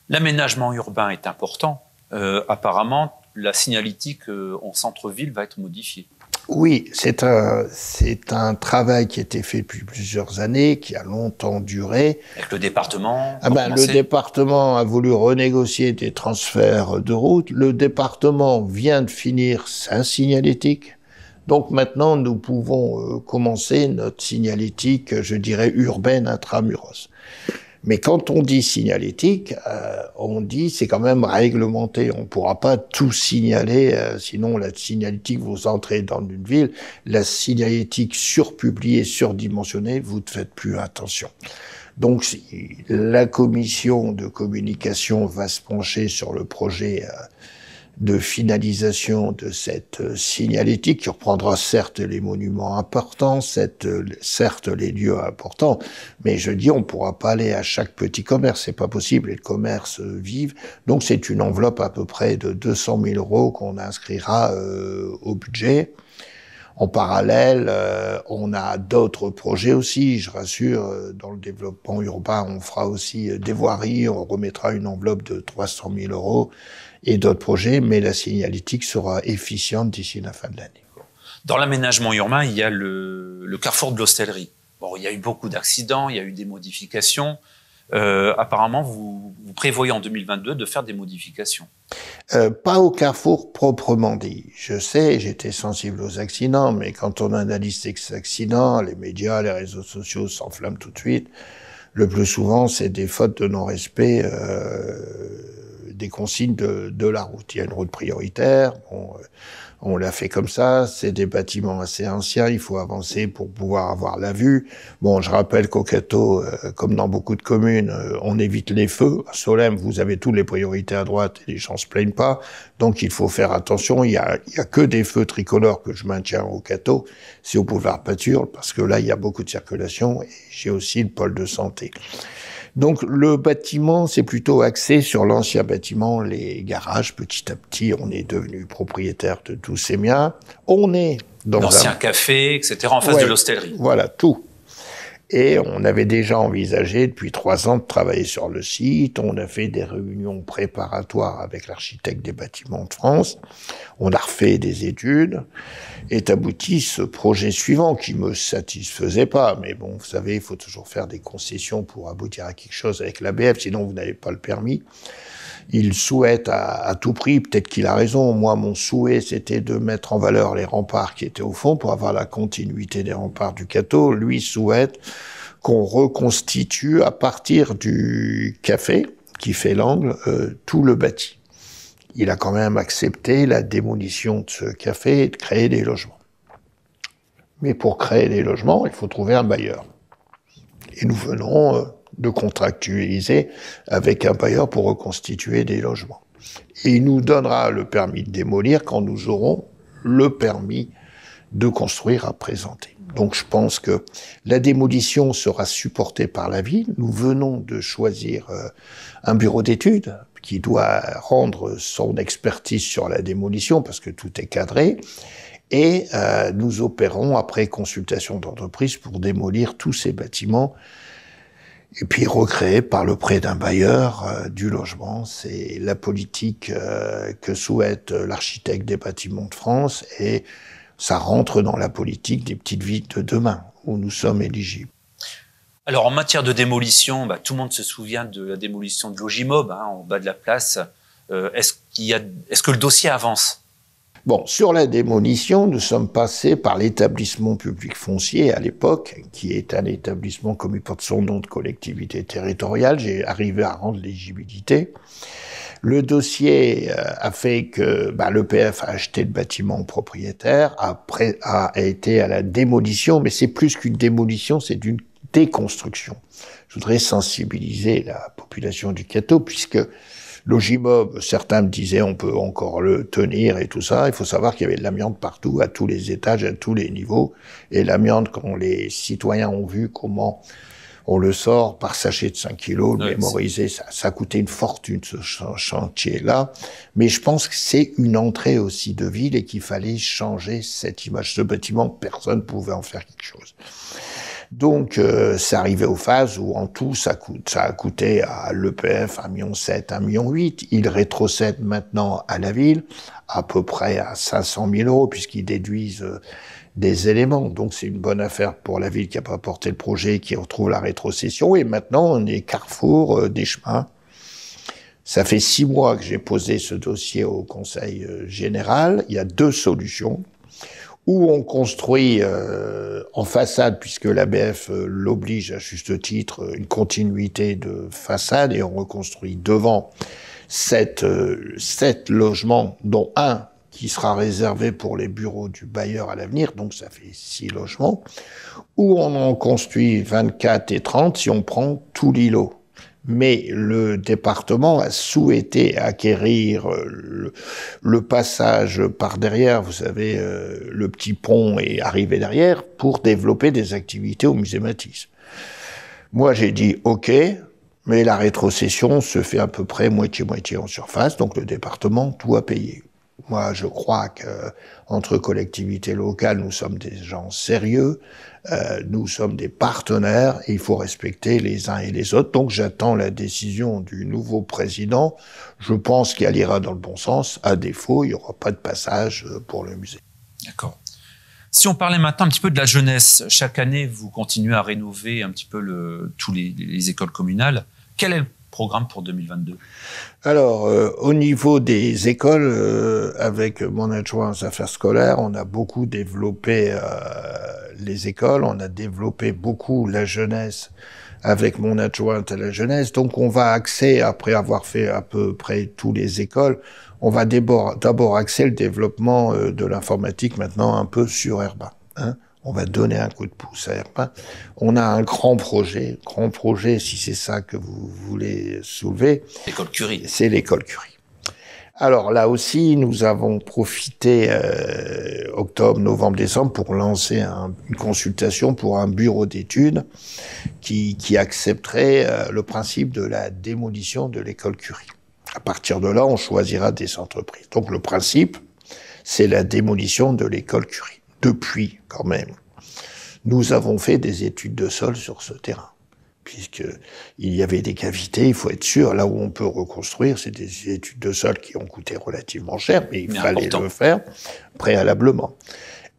L'aménagement urbain est important. Apparemment, la signalétique en centre-ville va être modifiée. Oui, c'est un travail qui a été fait depuis plusieurs années, qui a longtemps duré. Avec le département le département a voulu renégocier des transferts de routes. Le département vient de finir sa signalétique. Donc maintenant, nous pouvons commencer notre signalétique, je dirais, urbaine intramuros. Mais quand on dit signalétique, on dit c'est quand même réglementé. On ne pourra pas tout signaler, sinon la signalétique, vous entrez dans une ville, la signalétique surpubliée, surdimensionnée, vous ne faites plus attention. Donc la commission de communication va se pencher sur le projet de finalisation de cette signalétique qui reprendra certes les monuments importants, certes les lieux importants, mais je dis on pourra pas aller à chaque petit commerce, c'est pas possible, et le commerce vive. Donc c'est une enveloppe à peu près de 200 000 € qu'on inscrira au budget. En parallèle, on a d'autres projets aussi, je rassure, dans le développement urbain, on fera aussi des voiries, on remettra une enveloppe de 300 000 € et d'autres projets, mais la signalétique sera efficiente d'ici la fin de l'année. Dans l'aménagement urbain, il y a le carrefour de l'Hostellerie. Bon, il y a eu beaucoup d'accidents, il y a eu des modifications. Apparemment, vous prévoyez en 2022 de faire des modifications. Pas au carrefour proprement dit. Je sais, j'étais sensible aux accidents, mais quand on analyse ces accidents, les médias, les réseaux sociaux s'enflamment tout de suite. Le plus souvent, c'est des fautes de non-respect des consignes de la route. Il y a une route prioritaire, on l'a fait comme ça, c'est des bâtiments assez anciens, il faut avancer pour pouvoir avoir la vue. Bon, je rappelle qu'au Cateau, comme dans beaucoup de communes, on évite les feux. À Solesmes, vous avez toutes les priorités à droite et les gens se plaignent pas. Donc il faut faire attention, il y a que des feux tricolores que je maintiens au Cateau, c'est au boulevard Peinture, parce que là, il y a beaucoup de circulation et j'ai aussi le pôle de santé. Donc le bâtiment, c'est plutôt axé sur l'ancien bâtiment, les garages. Petit à petit, on est devenu propriétaire de tous ces biens. On est dans l'ancien café, etc., en face de l'Hostellerie. Voilà, tout. Et on avait déjà envisagé depuis 3 ans de travailler sur le site. On a fait des réunions préparatoires avec l'architecte des bâtiments de France. On a refait des études. Est abouti ce projet suivant qui me satisfaisait pas. Mais bon, vous savez, il faut toujours faire des concessions pour aboutir à quelque chose avec l'ABF, sinon vous n'avez pas le permis. Il souhaite à tout prix, peut-être qu'il a raison, moi mon souhait c'était de mettre en valeur les remparts qui étaient au fond pour avoir la continuité des remparts du Cateau. Lui souhaite qu'on reconstitue à partir du café qui fait l'angle tout le bâti. Il a quand même accepté la démolition de ce café et de créer des logements. Mais pour créer des logements, il faut trouver un bailleur. Et nous venons de contractualiser avec un bailleur pour reconstituer des logements. Et il nous donnera le permis de démolir quand nous aurons le permis de construire à présenter. Donc je pense que la démolition sera supportée par la ville. Nous venons de choisir un bureau d'études qui doit rendre son expertise sur la démolition parce que tout est cadré. Et nous opérons après consultation d'entreprise pour démolir tous ces bâtiments et puis recréer par le prêt d'un bailleur du logement. C'est la politique que souhaite l'architecte des bâtiments de France et ça rentre dans la politique des petites villes de demain, où nous sommes éligibles. Alors, en matière de démolition, tout le monde se souvient de la démolition de Logimob, en bas de la place. Est-ce que le dossier avance ? Bon, sur la démolition, nous sommes passés par l'établissement public foncier à l'époque, qui est un établissement, comme il porte son nom, de collectivité territoriale. J'ai arrivé à rendre l'éligibilité. Le dossier a fait que l'EPF a acheté le bâtiment au propriétaire, après a été à la démolition, mais c'est plus qu'une démolition, c'est une déconstruction. Je voudrais sensibiliser la population du Cateau, puisque Logimob, certains me disaient on peut encore le tenir et tout ça. Il faut savoir qu'il y avait de l'amiante partout, à tous les étages, à tous les niveaux. Et l'amiante, quand les citoyens ont vu comment on le sort par sachet de 5 kilos, mémorisé, ça coûtait une fortune ce chantier-là. Mais je pense que c'est une entrée aussi de ville et qu'il fallait changer cette image. Ce bâtiment, personne ne pouvait en faire quelque chose. Donc, c'est arrivé aux phases où, en tout, ça a coûté à l'EPF 1,7 million, 1,8 million. Il rétrocède maintenant à la ville à peu près à 500 000 euros, puisqu'ils déduisent des éléments. Donc, c'est une bonne affaire pour la ville qui n'a pas porté le projet, qui retrouve la rétrocession. Et maintenant, on est carrefour des chemins. Ça fait 6 mois que j'ai posé ce dossier au Conseil général. Il y a 2 solutions. Où on construit en façade, puisque l'ABF l'oblige à juste titre, une continuité de façade, et on reconstruit devant 7 logements, dont un qui sera réservé pour les bureaux du bailleur à l'avenir, donc ça fait 6 logements, où on en construit 24 et 30 si on prend tout l'îlot. Mais le département a souhaité acquérir le passage par derrière, vous savez, le petit pont et arriver derrière, pour développer des activités au musée Matisse. Moi, j'ai dit OK, mais la rétrocession se fait à peu près moitié-moitié en surface, donc le département, tout a payé. Moi, je crois que entre collectivités locales, nous sommes des gens sérieux, nous sommes des partenaires et il faut respecter les uns et les autres. Donc, j'attends la décision du nouveau président. Je pense qu'elle ira dans le bon sens. À défaut, il n'y aura pas de passage pour le musée. D'accord. Si on parlait maintenant un petit peu de la jeunesse, chaque année, vous continuez à rénover un petit peu tous les écoles communales. Quel est le programme pour 2022? Alors, au niveau des écoles, avec mon adjoint aux affaires scolaires, on a beaucoup développé les écoles, on a développé beaucoup la jeunesse avec mon adjointe à la jeunesse. Donc, on va axer, après avoir fait à peu près toutes les écoles, on va d'abord axer le développement de l'informatique maintenant un peu sur Herbin. On va donner un coup de pouce à Herbin. On a un grand projet, si c'est ça que vous voulez soulever. L'école Curie. C'est l'école Curie. Alors là aussi, nous avons profité octobre, novembre, décembre pour lancer une consultation pour un bureau d'études qui accepterait le principe de la démolition de l'école Curie. À partir de là, on choisira des entreprises. Donc le principe, c'est la démolition de l'école Curie. Depuis, quand même, nous avons fait des études de sol sur ce terrain, puisqu'il y avait des cavités, il faut être sûr, là où on peut reconstruire, c'est des études de sol qui ont coûté relativement cher, mais il fallait le faire préalablement.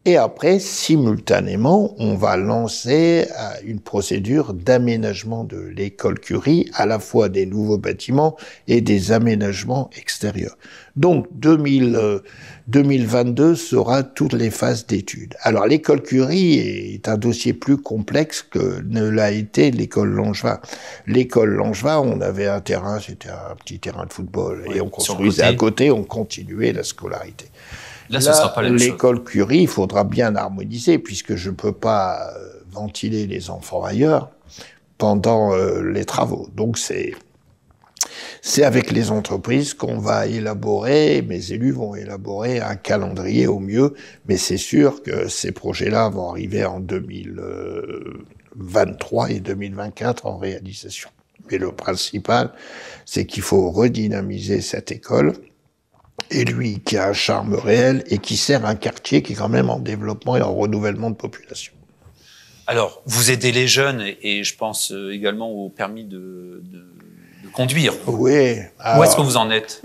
Et après, simultanément, on va lancer une procédure d'aménagement de l'école Curie, à la fois des nouveaux bâtiments et des aménagements extérieurs. Donc, 2022 sera toutes les phases d'études. Alors, l'école Curie est un dossier plus complexe que ne l'a été l'école Langevin. L'école Langevin, on avait un terrain, c'était un petit terrain de football, et on construisait à côté, on continuait la scolarité. Là, ce sera pas la même chose. L'école Curie, il faudra bien harmoniser, puisque je peux pas ventiler les enfants ailleurs pendant les travaux. Donc c'est avec les entreprises qu'on va élaborer, mes élus vont élaborer un calendrier au mieux, mais c'est sûr que ces projets-là vont arriver en 2023 et 2024 en réalisation. Mais le principal, c'est qu'il faut redynamiser cette école, et lui qui a un charme réel et qui sert un quartier qui est quand même en développement et en renouvellement de population. Alors, vous aidez les jeunes et je pense également au permis conduire. Oui. Où est-ce que vous en êtes?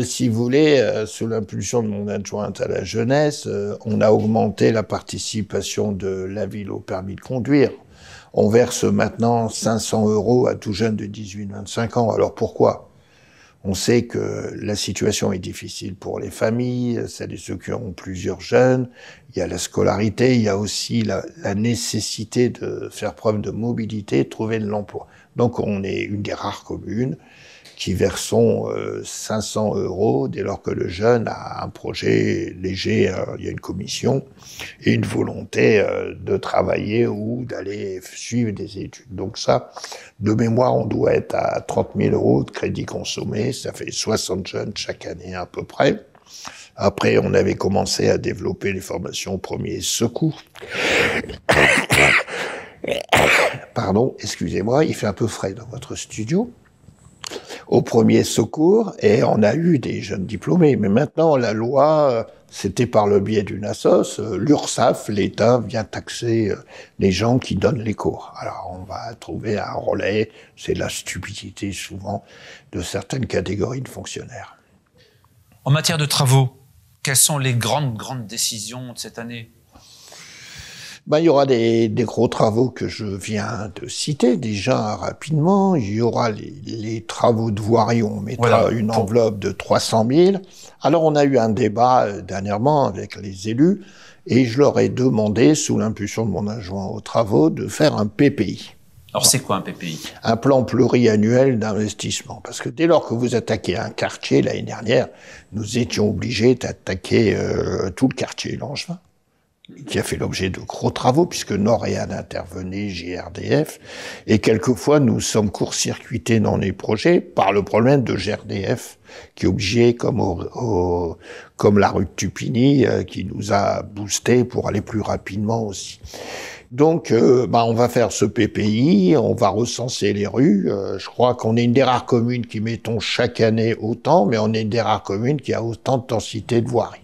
Si vous voulez, sous l'impulsion de mon adjointe à la jeunesse, on a augmenté la participation de la ville au permis de conduire. On verse maintenant 500 € à tout jeune de 18-25 ans. Alors pourquoi? On sait que la situation est difficile pour les familles, celles et ceux qui ont plusieurs jeunes. Il y a la scolarité, il y a aussi la nécessité de faire preuve de mobilité, de trouver de l'emploi. Donc on est une des rares communes qui versons 500 € dès lors que le jeune a un projet léger, il y a une commission et une volonté de travailler ou d'aller suivre des études. Donc ça, de mémoire, on doit être à 30 000 € de crédit consommé, ça fait 60 jeunes chaque année à peu près. Après, on avait commencé à développer les formations aux premiers secours. Pardon, excusez-moi, il fait un peu frais dans votre studio. Au premier secours, et on a eu des jeunes diplômés. Mais maintenant, la loi, c'était par le biais d'une assoce, l'URSSAF, l'État vient taxer les gens qui donnent les cours. Alors, on va trouver un relais, c'est la stupidité souvent de certaines catégories de fonctionnaires. En matière de travaux, quelles sont les grandes décisions de cette année? Il y aura des gros travaux que je viens de citer déjà rapidement. Il y aura les travaux de voirie, on mettra une enveloppe de 300 000. Alors on a eu un débat dernièrement avec les élus et je leur ai demandé, sous l'impulsion de mon adjoint aux travaux, de faire un PPI. Alors c'est quoi un PPI? Un plan pluriannuel d'investissement. Parce que dès lors que vous attaquez un quartier, l'année dernière, nous étions obligés d'attaquer tout le quartier Langevin, qui a fait l'objet de gros travaux, puisque Noréal intervenait, GRDF, et quelquefois nous sommes court-circuités dans les projets par le problème de GRDF, qui est obligé, comme la rue de Tupigny, qui nous a boosté pour aller plus rapidement aussi. Donc, on va faire ce PPI, on va recenser les rues. Je crois qu'on est une des rares communes qui mettons chaque année autant, mais on est une des rares communes qui a autant de densité de voirie.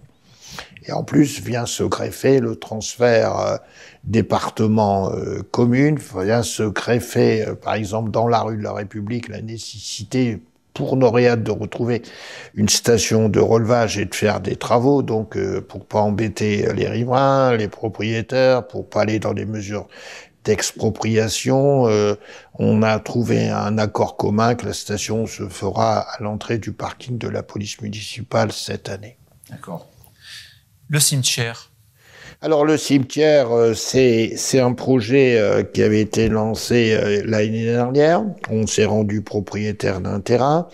Et en plus, vient se greffer le transfert département-commune, vient se greffer, par exemple, dans la rue de la République, la nécessité pour Noréal de retrouver une station de relevage et de faire des travaux, donc pour pas embêter les riverains, les propriétaires, pour pas aller dans des mesures d'expropriation. On a trouvé un accord commun que la station se fera à l'entrée du parking de la police municipale cette année. D'accord. Le cimetière. Alors le cimetière, c'est un projet qui avait été lancé l'année dernière. On s'est rendu propriétaire d'un terrain.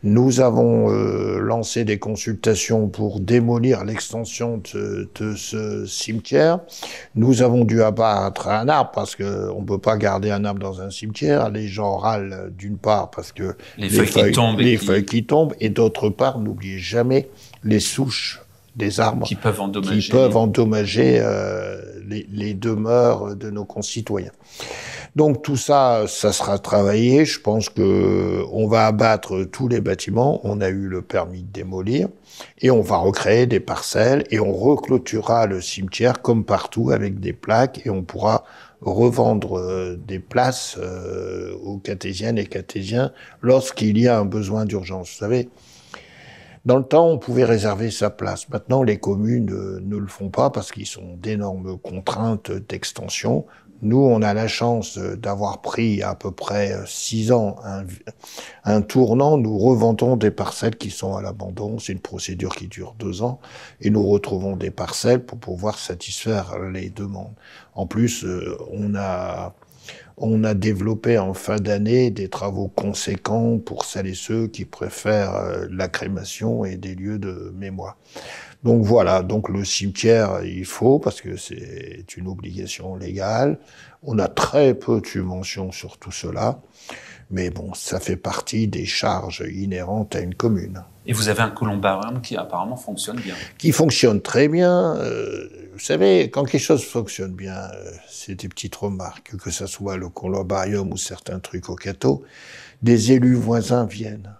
Nous avons lancé des consultations pour démolir l'extension de ce cimetière. Nous avons dû abattre un arbre parce que on peut pas garder un arbre dans un cimetière. Les gens râlent d'une part parce que les feuilles qui tombent, et d'autre part, n'oubliez jamais les souches des arbres qui peuvent endommager les demeures de nos concitoyens. Donc tout ça, ça sera travaillé. Je pense que on va abattre tous les bâtiments. On a eu le permis de démolir et on va recréer des parcelles et on reclôturera le cimetière comme partout avec des plaques et on pourra revendre des places aux catésiennes et catésiens lorsqu'il y a un besoin d'urgence. Vous savez, dans le temps, on pouvait réserver sa place. Maintenant, les communes ne le font pas parce qu'ils ont d'énormes contraintes d'extension. Nous, on a la chance d'avoir pris à peu près 6 ans un tournant. Nous revendons des parcelles qui sont à l'abandon. C'est une procédure qui dure 2 ans. Et nous retrouvons des parcelles pour pouvoir satisfaire les demandes. En plus, on a développé en fin d'année des travaux conséquents pour celles et ceux qui préfèrent la crémation et des lieux de mémoire. Donc voilà, donc le cimetière, il faut, parce que c'est une obligation légale. On a très peu de subventions sur tout cela, mais bon, ça fait partie des charges inhérentes à une commune. Et vous avez un columbarium qui apparemment fonctionne bien. Qui fonctionne très bien. Vous savez, quand quelque chose fonctionne bien, c'est des petites remarques, que ce soit le columbarium ou certains trucs au Cateau, des élus voisins viennent.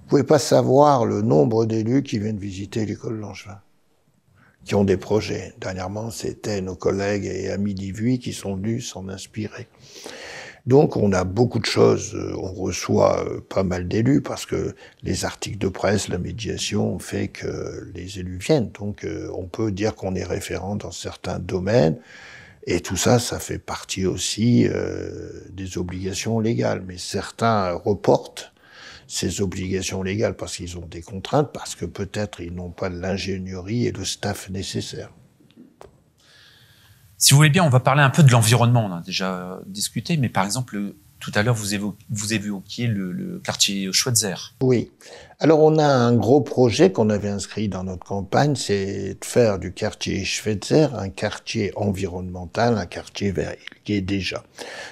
Vous pouvez pas savoir le nombre d'élus qui viennent visiter l'école Langevin, qui ont des projets. Dernièrement, c'était nos collègues et amis d'Ivry qui sont venus s'en inspirer. Donc on a beaucoup de choses, on reçoit pas mal d'élus parce que les articles de presse, la médiation fait que les élus viennent. Donc on peut dire qu'on est référent dans certains domaines. Et tout ça, ça fait partie aussi des obligations légales. Mais certains reportent ces obligations légales parce qu'ils ont des contraintes, parce que peut-être ils n'ont pas l'ingénierie et le staff nécessaire. Si vous voulez bien, on va parler un peu de l'environnement. On a déjà discuté, mais par exemple, tout à l'heure, vous évoquiez le quartier Schweitzer. Oui. Alors, on a un gros projet qu'on avait inscrit dans notre campagne, c'est de faire du quartier Schweitzer un quartier environnemental, un quartier vert, qui est déjà,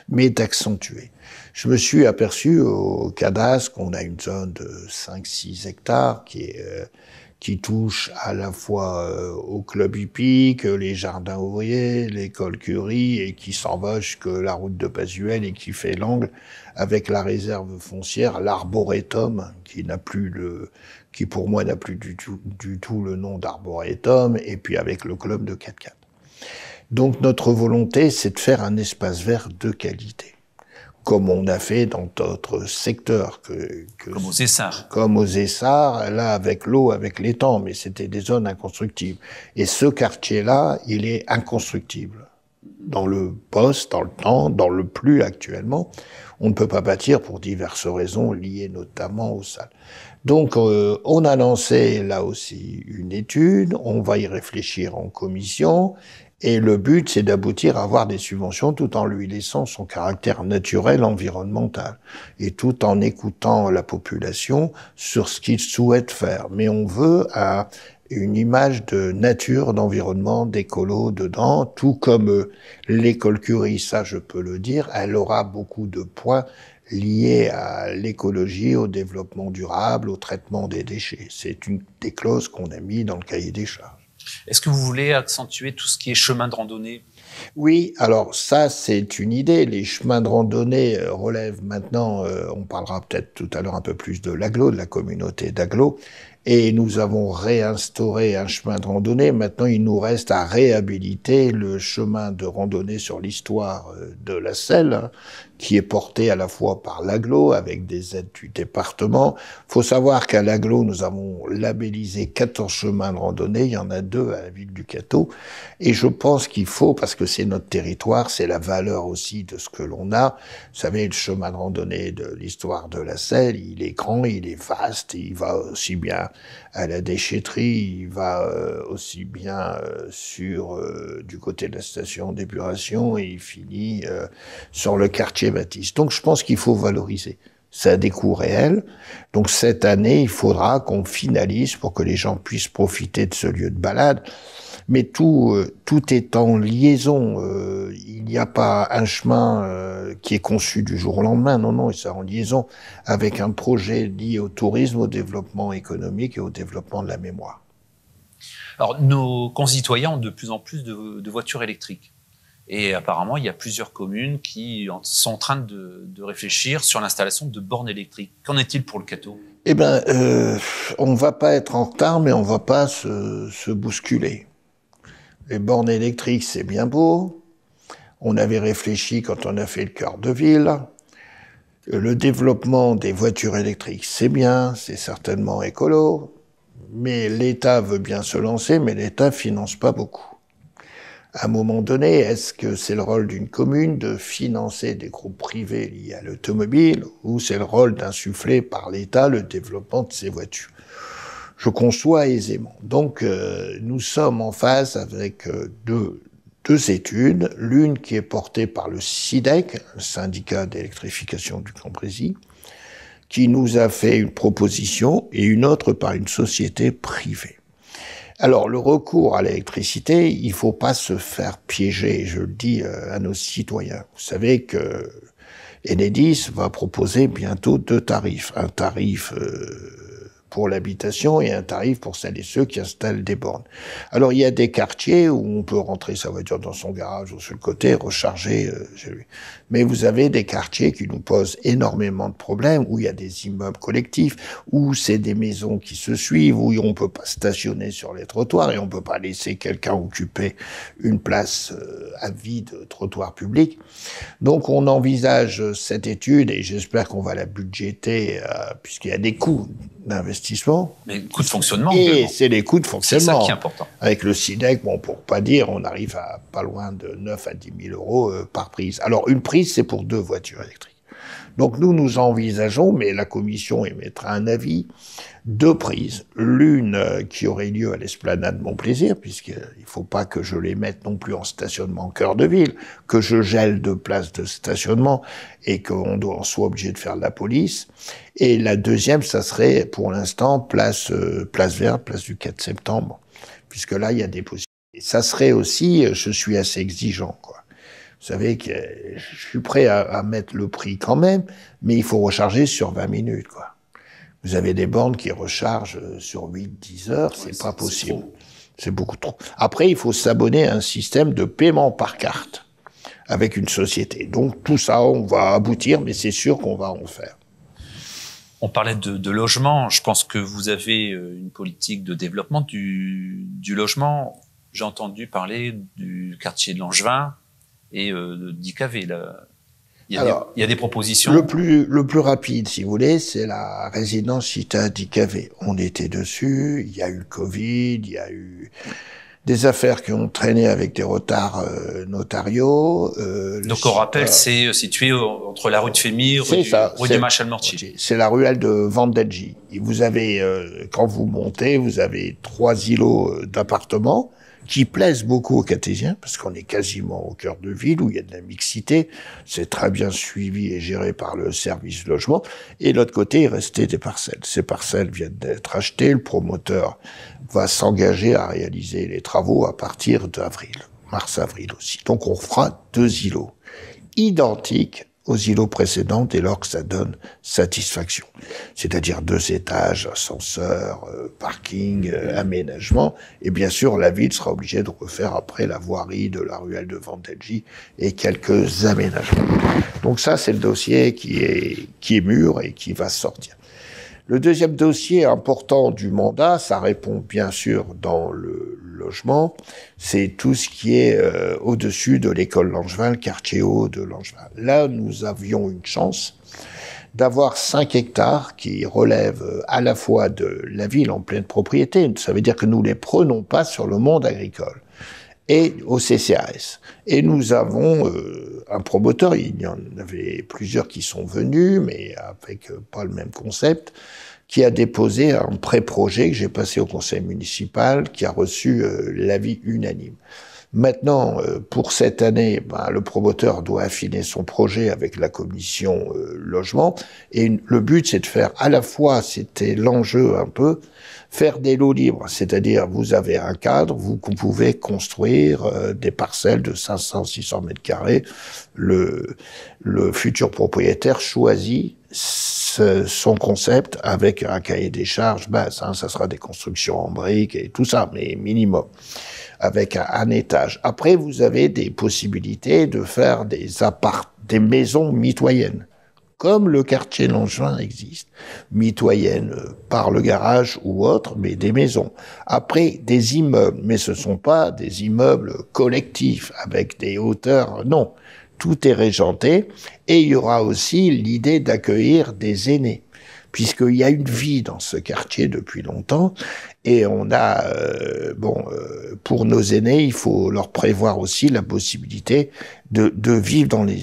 mais d'accentuer. Je me suis aperçu au cadastre qu'on a une zone de 5-6 hectares qui touche à la fois au club hippique, les jardins ouvriers, l'école Curie, et qui s'en va jusque la route de Basuel et qui fait l'angle avec la réserve foncière, l'arboretum, qui pour moi n'a plus du tout le nom d'arboretum, et puis avec le club de 4x4. Donc notre volonté, c'est de faire un espace vert de qualité, comme on a fait dans d'autres secteurs. Comme aux Essarts. Comme aux Essarts, là, avec l'eau, avec l'étang, mais c'était des zones inconstructibles. Et ce quartier-là, il est inconstructible. Dans le poste, dans le temps, dans le plus actuellement, on ne peut pas bâtir pour diverses raisons liées notamment aux salles. Donc, on a lancé là aussi une étude, on va y réfléchir en commission, et le but, c'est d'aboutir à avoir des subventions tout en lui laissant son caractère naturel, environnemental, et tout en écoutant la population sur ce qu'il souhaite faire. Mais on veut une image de nature, d'environnement, d'écolo dedans, tout comme l'école Curie, ça je peux le dire, elle aura beaucoup de points liés à l'écologie, au développement durable, au traitement des déchets. C'est une des clauses qu'on a mis dans le cahier des charges. Est-ce que vous voulez accentuer tout ce qui est chemin de randonnée? Oui, alors ça, c'est une idée. Les chemins de randonnée relèvent maintenant, on parlera peut-être tout à l'heure un peu plus de l'agglo, de la communauté d'agglo, et nous avons réinstauré un chemin de randonnée. Maintenant, il nous reste à réhabiliter le chemin de randonnée sur l'histoire de la Selle, qui est porté à la fois par l'agglo, avec des aides du département. Faut savoir qu'à l'agglo, nous avons labellisé 14 chemins de randonnée, il y en a 2 à la ville du Cateau, et je pense qu'il faut, parce que c'est notre territoire, c'est la valeur aussi de ce que l'on a. Vous savez, le chemin de randonnée de l'histoire de la Selle, il est grand, il est vaste, il va aussi bien à la déchetterie, il va aussi bien du côté de la station d'épuration, et il finit sur le quartier Baptiste. Donc je pense qu'il faut valoriser. Ça a des coûts réels. Donc cette année, il faudra qu'on finalise pour que les gens puissent profiter de ce lieu de balade. Mais tout est en liaison. Il n'y a pas un chemin qui est conçu du jour au lendemain. Non, non, c'est en liaison avec un projet lié au tourisme, au développement économique et au développement de la mémoire. Alors, nos concitoyens ont de plus en plus de voitures électriques. Et apparemment, il y a plusieurs communes qui sont en train de réfléchir sur l'installation de bornes électriques. Qu'en est-il pour le Cateau? Eh ben, on va pas être en retard, mais on va pas se bousculer. Les bornes électriques, c'est bien beau. On avait réfléchi quand on a fait le cœur de ville. Le développement des voitures électriques, c'est bien, c'est certainement écolo. Mais l'État veut bien se lancer, mais l'État finance pas beaucoup. À un moment donné, est-ce que c'est le rôle d'une commune de financer des groupes privés liés à l'automobile, ou c'est le rôle d'insuffler par l'État le développement de ces voitures? Je conçois aisément. Donc, nous sommes en phase avec deux études, l'une qui est portée par le SIDEC, le syndicat d'électrification du Cambrésis, qui nous a fait une proposition, et une autre par une société privée. Alors, le recours à l'électricité, il faut pas se faire piéger, je le dis à nos citoyens. Vous savez que Enedis va proposer bientôt 2 tarifs. Un tarif pour l'habitation et un tarif pour celles et ceux qui installent des bornes. Alors, il y a des quartiers où on peut rentrer sa voiture dans son garage ou sur le côté, recharger chez lui. Mais vous avez des quartiers qui nous posent énormément de problèmes, où il y a des immeubles collectifs, où c'est des maisons qui se suivent, où on peut pas stationner sur les trottoirs et on peut pas laisser quelqu'un occuper une place à vide trottoir public. Donc, on envisage cette étude et j'espère qu'on va la budgéter puisqu'il y a des coûts d'investissement. Mais coûts de fonctionnement. Et c'est les coûts de fonctionnement. C'est ça qui est important. Avec le SIDEC, bon, pour pas dire, on arrive à pas loin de 9 à 10 000 euros par prise. Alors, une prise, c'est pour 2 voitures électriques. Donc, nous envisageons, mais la commission émettra un avis, 2 prises. L'une qui aurait lieu à l'esplanade Mon-Plaisir, puisqu'il faut pas que je les mette non plus en stationnement cœur de ville, que je gèle 2 places de stationnement et qu'on soit obligé de faire de la police. Et la deuxième, ça serait, pour l'instant, place verte, place du 4 septembre, puisque là, il y a des possibilités. Et ça serait aussi, je suis assez exigeant, quoi. Vous savez que je suis prêt à mettre le prix quand même, mais il faut recharger sur 20 minutes, quoi. Vous avez des bornes qui rechargent sur 8-10 heures, c'est pas possible. C'est beaucoup trop. Après, il faut s'abonner à un système de paiement par carte avec une société. Donc tout ça, on va aboutir, mais c'est sûr qu'on va en faire. On parlait de logement. Je pense que vous avez une politique de développement du logement. J'ai entendu parler du quartier de Langevin et d'IKV. Il y a des propositions. Le plus rapide, si vous voulez, c'est la résidence Città d'IKV. On était dessus, il y a eu le Covid, il y a eu des affaires qui ont traîné avec des retards notariaux. Donc on rappelle, c'est situé entre la rue de Fémy, rue du Maréchal Mortier. C'est la ruelle de Vandelgi. Et vous avez, quand vous montez, vous avez 3 îlots d'appartements qui plaisent beaucoup aux Catésiens, parce qu'on est quasiment au cœur de ville, où il y a de la mixité, c'est très bien suivi et géré par le service logement, et de l'autre côté, il restait des parcelles. Ces parcelles viennent d'être achetées, le promoteur va s'engager à réaliser les travaux à partir d'avril, mars-avril aussi. Donc on fera 2 îlots, identiques aux îlots précédents dès lors que ça donne satisfaction. C'est-à-dire 2 étages, ascenseur, parking, aménagement. Et bien sûr, la ville sera obligée de refaire après la voirie de la ruelle de Vandelgi et quelques aménagements. Donc ça, c'est le dossier qui est mûr et qui va sortir. Le deuxième dossier important du mandat, ça répond bien sûr dans le logement, c'est tout ce qui est au-dessus de l'école Langevin, le quartier haut de Langevin. Là, nous avions une chance d'avoir 5 hectares qui relèvent à la fois de la ville en pleine propriété, ça veut dire que nous les prenons pas sur le monde agricole, et au CCAS. Et nous avons un promoteur, il y en avait plusieurs qui sont venus, mais avec pas le même concept, qui a déposé un pré-projet que j'ai passé au conseil municipal, qui a reçu l'avis unanime. Maintenant, pour cette année, le promoteur doit affiner son projet avec la commission logement, et le but, c'est de faire à la fois, c'était l'enjeu un peu, faire des lots libres, c'est-à-dire vous avez un cadre, vous pouvez construire des parcelles de 500-600 mètres carrés. Le futur propriétaire choisit son concept avec un cahier des charges basse, ça sera des constructions en briques et tout ça, mais minimum, avec un étage. Après, vous avez des possibilités de faire des maisons mitoyennes, comme le quartier Langevin existe, mitoyennes par le garage ou autre, mais des maisons. Après, des immeubles, mais ce sont pas des immeubles collectifs avec des hauteurs, non. Tout est régenté, et il y aura aussi l'idée d'accueillir des aînés, puisqu'il y a une vie dans ce quartier depuis longtemps, et on a, pour nos aînés, il faut leur prévoir aussi la possibilité de vivre dans les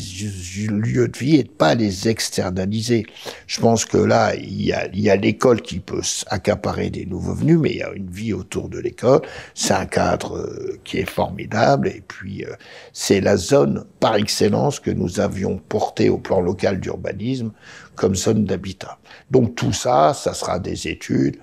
lieux de vie et de pas les externaliser. Je pense que là, il y a l'école qui peut accaparer des nouveaux venus, mais il y a une vie autour de l'école. C'est un cadre qui est formidable, et puis c'est la zone par excellence que nous avions portée au plan local d'urbanisme comme zone d'habitat. Donc tout ça, ça sera des études.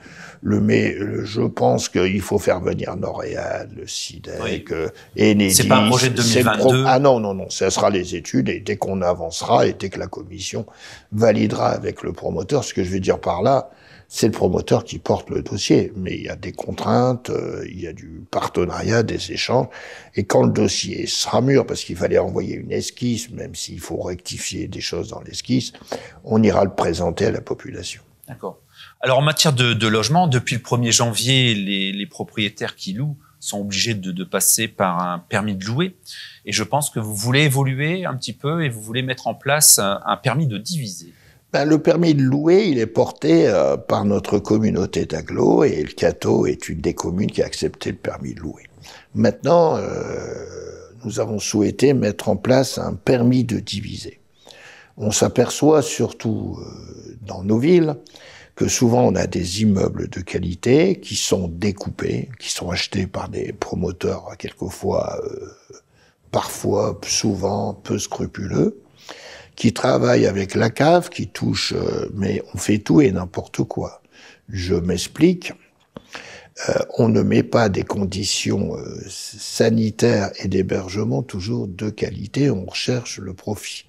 Je pense qu'il faut faire venir Noréal, le SIDEC, Enedis. C'est pas un projet de 2022. Ah non, ça sera les études, et dès qu'on avancera, et dès que la commission validera avec le promoteur, ce que je veux dire par là, c'est le promoteur qui porte le dossier. Mais il y a des contraintes, il y a du partenariat, des échanges. Et quand le dossier sera mûr, parce qu'il fallait envoyer une esquisse, même s'il faut rectifier des choses dans l'esquisse, on ira le présenter à la population. D'accord. Alors en matière de logement, depuis le 1er janvier, les propriétaires qui louent sont obligés de passer par un permis de louer. Et je pense que vous voulez évoluer un petit peu et vous voulez mettre en place un permis de diviser. Le permis de louer, il est porté par notre communauté d'agglo, et le Cateau est une des communes qui a accepté le permis de louer. Maintenant, nous avons souhaité mettre en place un permis de diviser. On s'aperçoit surtout dans nos villes que souvent on a des immeubles de qualité qui sont découpés, qui sont achetés par des promoteurs quelquefois, parfois, souvent peu scrupuleux, qui travaillent avec la CAF, qui touchent, mais on fait tout et n'importe quoi. Je m'explique. On ne met pas des conditions sanitaires et d'hébergement toujours de qualité, on recherche le profit.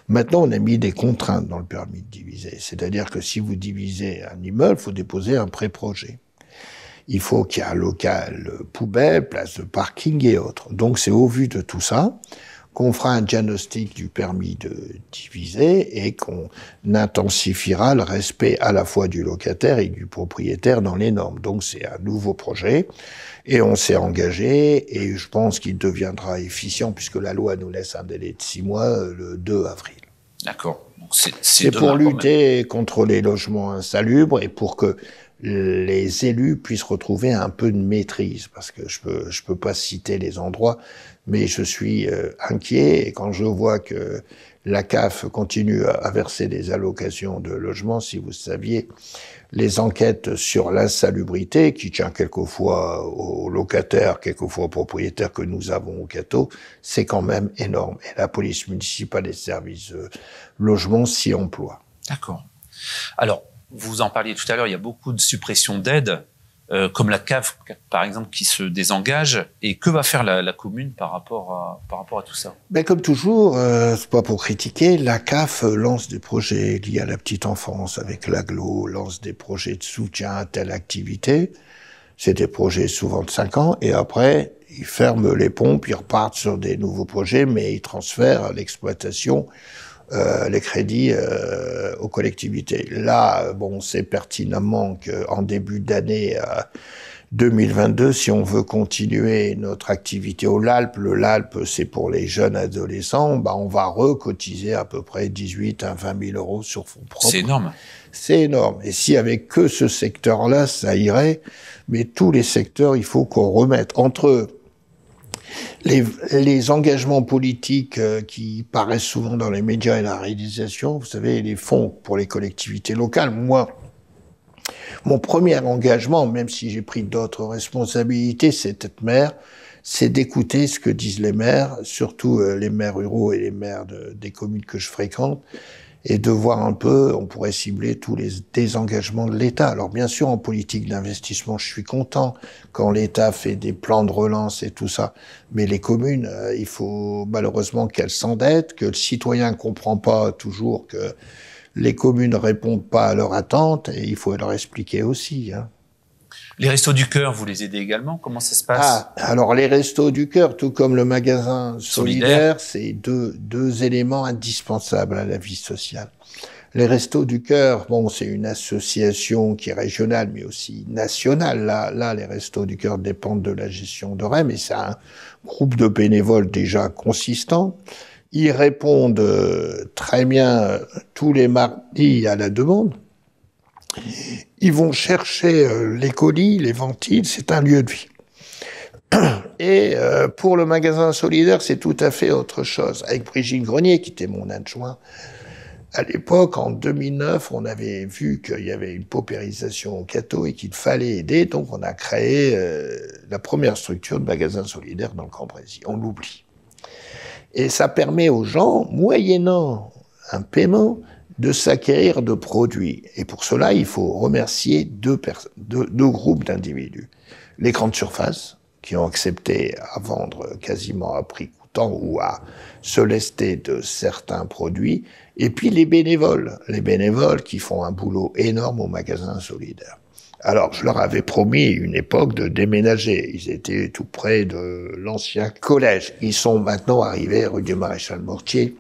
Maintenant, on a mis des contraintes dans le permis de diviser. C'est-à-dire que si vous divisez un immeuble, il faut déposer un pré-projet. Il faut qu'il y ait un local poubelle, place de parking et autres. Donc c'est au vu de tout ça qu'on fera un diagnostic du permis de diviser et qu'on intensifiera le respect à la fois du locataire et du propriétaire dans les normes. Donc c'est un nouveau projet et on s'est engagé et je pense qu'il deviendra efficient puisque la loi nous laisse un délai de 6 mois le 2 avril. D'accord. C'est pour lutter contre les logements insalubres et pour que les élus puissent retrouver un peu de maîtrise, parce que je peux pas citer les endroits, mais je suis inquiet, et quand je vois que la CAF continue à verser des allocations de logement, si vous saviez, les enquêtes sur l'insalubrité, qui tient quelquefois aux locataires, quelquefois aux propriétaires que nous avons au Cateau, c'est quand même énorme. Et la police municipale et les services logement s'y emploient. D'accord. Alors, vous en parliez tout à l'heure, il y a beaucoup de suppressions d'aides, comme la CAF, par exemple, qui se désengage. Et que va faire la commune par rapport à tout ça? Ben, comme toujours, c'est pas pour critiquer, la CAF lance des projets liés à la petite enfance avec l'agglo, lance des projets de soutien à telle activité. C'est des projets souvent de 5 ans, et après, ils ferment les pompes, ils repartent sur des nouveaux projets, mais ils transfèrent l'exploitation, les crédits aux collectivités. Là, bon, on sait pertinemment qu'en début d'année 2022, si on veut continuer notre activité au LALP, le LALP, c'est pour les jeunes adolescents, bah, on va recotiser à peu près 18 à 20 000 euros sur fonds propres. C'est énorme. C'est énorme. Et s'il y avait que ce secteur-là, ça irait. Mais tous les secteurs, il faut qu'on remette entre les engagements politiques qui paraissent souvent dans les médias et la réalisation, vous savez, les fonds pour les collectivités locales. Moi, mon premier engagement, même si j'ai pris d'autres responsabilités, c'est être maire, c'est d'écouter ce que disent les maires, surtout les maires ruraux et les maires des communes que je fréquente, et de voir un peu, on pourrait cibler tous les désengagements de l'État. Alors bien sûr, en politique d'investissement, je suis content quand l'État fait des plans de relance et tout ça. Mais les communes, il faut malheureusement qu'elles s'endettent, que le citoyen comprend pas toujours que les communes répondent pas à leurs attentes, et il faut leur expliquer aussi, hein. Les Restos du Cœur, vous les aidez également? Comment ça se passe? Alors les Restos du Cœur, tout comme le magasin solidaire, c'est deux éléments indispensables à la vie sociale. Les Restos du Cœur, bon, c'est une association qui est régionale, mais aussi nationale. Là, les Restos du Cœur dépendent de la gestion de Rennes, mais c'est un groupe de bénévoles déjà consistant. Ils répondent très bien tous les mardis à la demande. Ils vont chercher les colis, les ventiles, c'est un lieu de vie. Et pour le magasin solidaire, c'est tout à fait autre chose. Avec Brigitte Grenier, qui était mon adjoint, à l'époque, en 2009, on avait vu qu'il y avait une paupérisation au Cateau et qu'il fallait aider, donc on a créé la première structure de magasin solidaire dans le Cambrésis. On l'oublie. Et ça permet aux gens, moyennant un paiement, de s'acquérir de produits. Et pour cela, il faut remercier deux groupes d'individus. Les grandes surfaces, qui ont accepté à vendre quasiment à prix coûtant ou à se lester de certains produits, et puis les bénévoles qui font un boulot énorme au magasin solidaire. Alors, je leur avais promis une époque de déménager. Ils étaient tout près de l'ancien collège. Ils sont maintenant arrivés rue du Maréchal Mortier,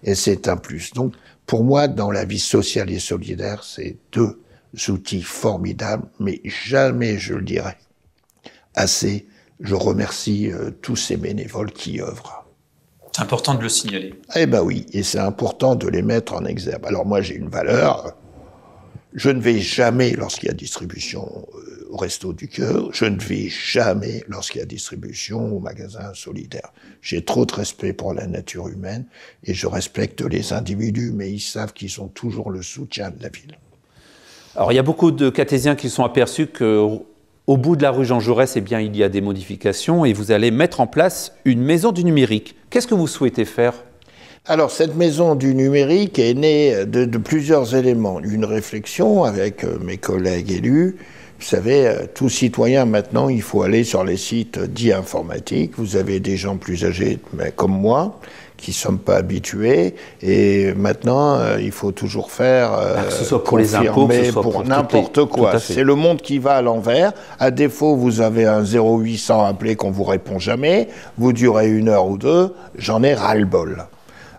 et c'est un plus. Donc, pour moi, dans la vie sociale et solidaire, c'est deux outils formidables, mais jamais, je le dirai assez, je remercie tous ces bénévoles qui œuvrent. C'est important de le signaler. Eh ben oui, et c'est important de les mettre en exergue. Alors moi, j'ai une valeur. Je ne vais jamais, lorsqu'il y a distribution au Resto du Cœur, je ne vais jamais lorsqu'il y a distribution au magasin solidaire. J'ai trop de respect pour la nature humaine et je respecte les individus, mais ils savent qu'ils ont toujours le soutien de la ville. Alors il y a beaucoup de Cathésiens qui sont aperçus qu'au bout de la rue Jean Jaurès, eh bien, il y a des modifications et vous allez mettre en place une maison du numérique. Qu'est-ce que vous souhaitez faire ? Alors, cette maison du numérique est née de plusieurs éléments. Une réflexion avec mes collègues élus. Vous savez, tout citoyen, maintenant, il faut aller sur les sites dits informatiques. Vous avez des gens plus âgés, mais comme moi, qui ne sommes pas habitués. Et maintenant, il faut toujours faire... que ce soit pour les impôts, que ce soit pour n'importe quoi. C'est le monde qui va à l'envers. À défaut, vous avez un 0800 appelé qu'on ne vous répond jamais. Vous durez 1 heure ou 2. J'en ai ras-le-bol.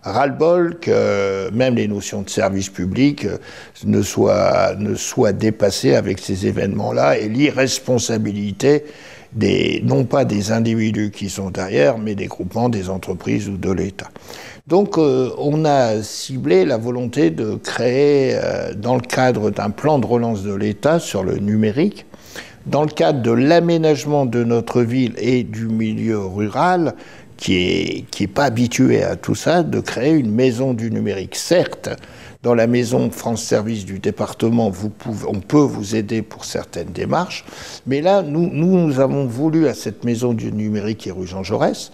Ras-le-bol que même les notions de service public ne soient dépassées avec ces événements-là et l'irresponsabilité non pas des individus qui sont derrière, mais des groupements, des entreprises ou de l'État. Donc on a ciblé la volonté de créer, dans le cadre d'un plan de relance de l'État sur le numérique, dans le cadre de l'aménagement de notre ville et du milieu rural, qui est pas habitué à tout ça, de créer une maison du numérique. Certes, dans la maison France Service du département, on peut vous aider pour certaines démarches, mais là, nous avons voulu, à cette maison du numérique et rue Jean Jaurès,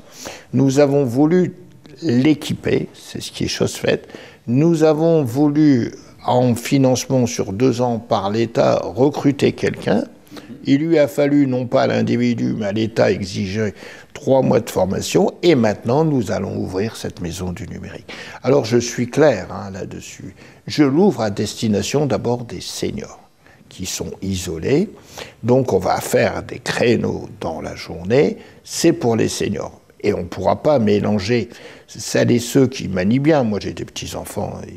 nous avons voulu l'équiper, c'est ce qui est chose faite. Nous avons voulu, en financement sur 2 ans par l'État, recruter quelqu'un. Il lui a fallu, non pas à l'individu, mais à l'État exiger 3 mois de formation, et maintenant nous allons ouvrir cette maison du numérique. Alors je suis clair là-dessus. Je l'ouvre à destination d'abord des seniors qui sont isolés. Donc on va faire des créneaux dans la journée, c'est pour les seniors. Et on ne pourra pas mélanger celles et ceux qui manient bien. Moi j'ai des petits-enfants et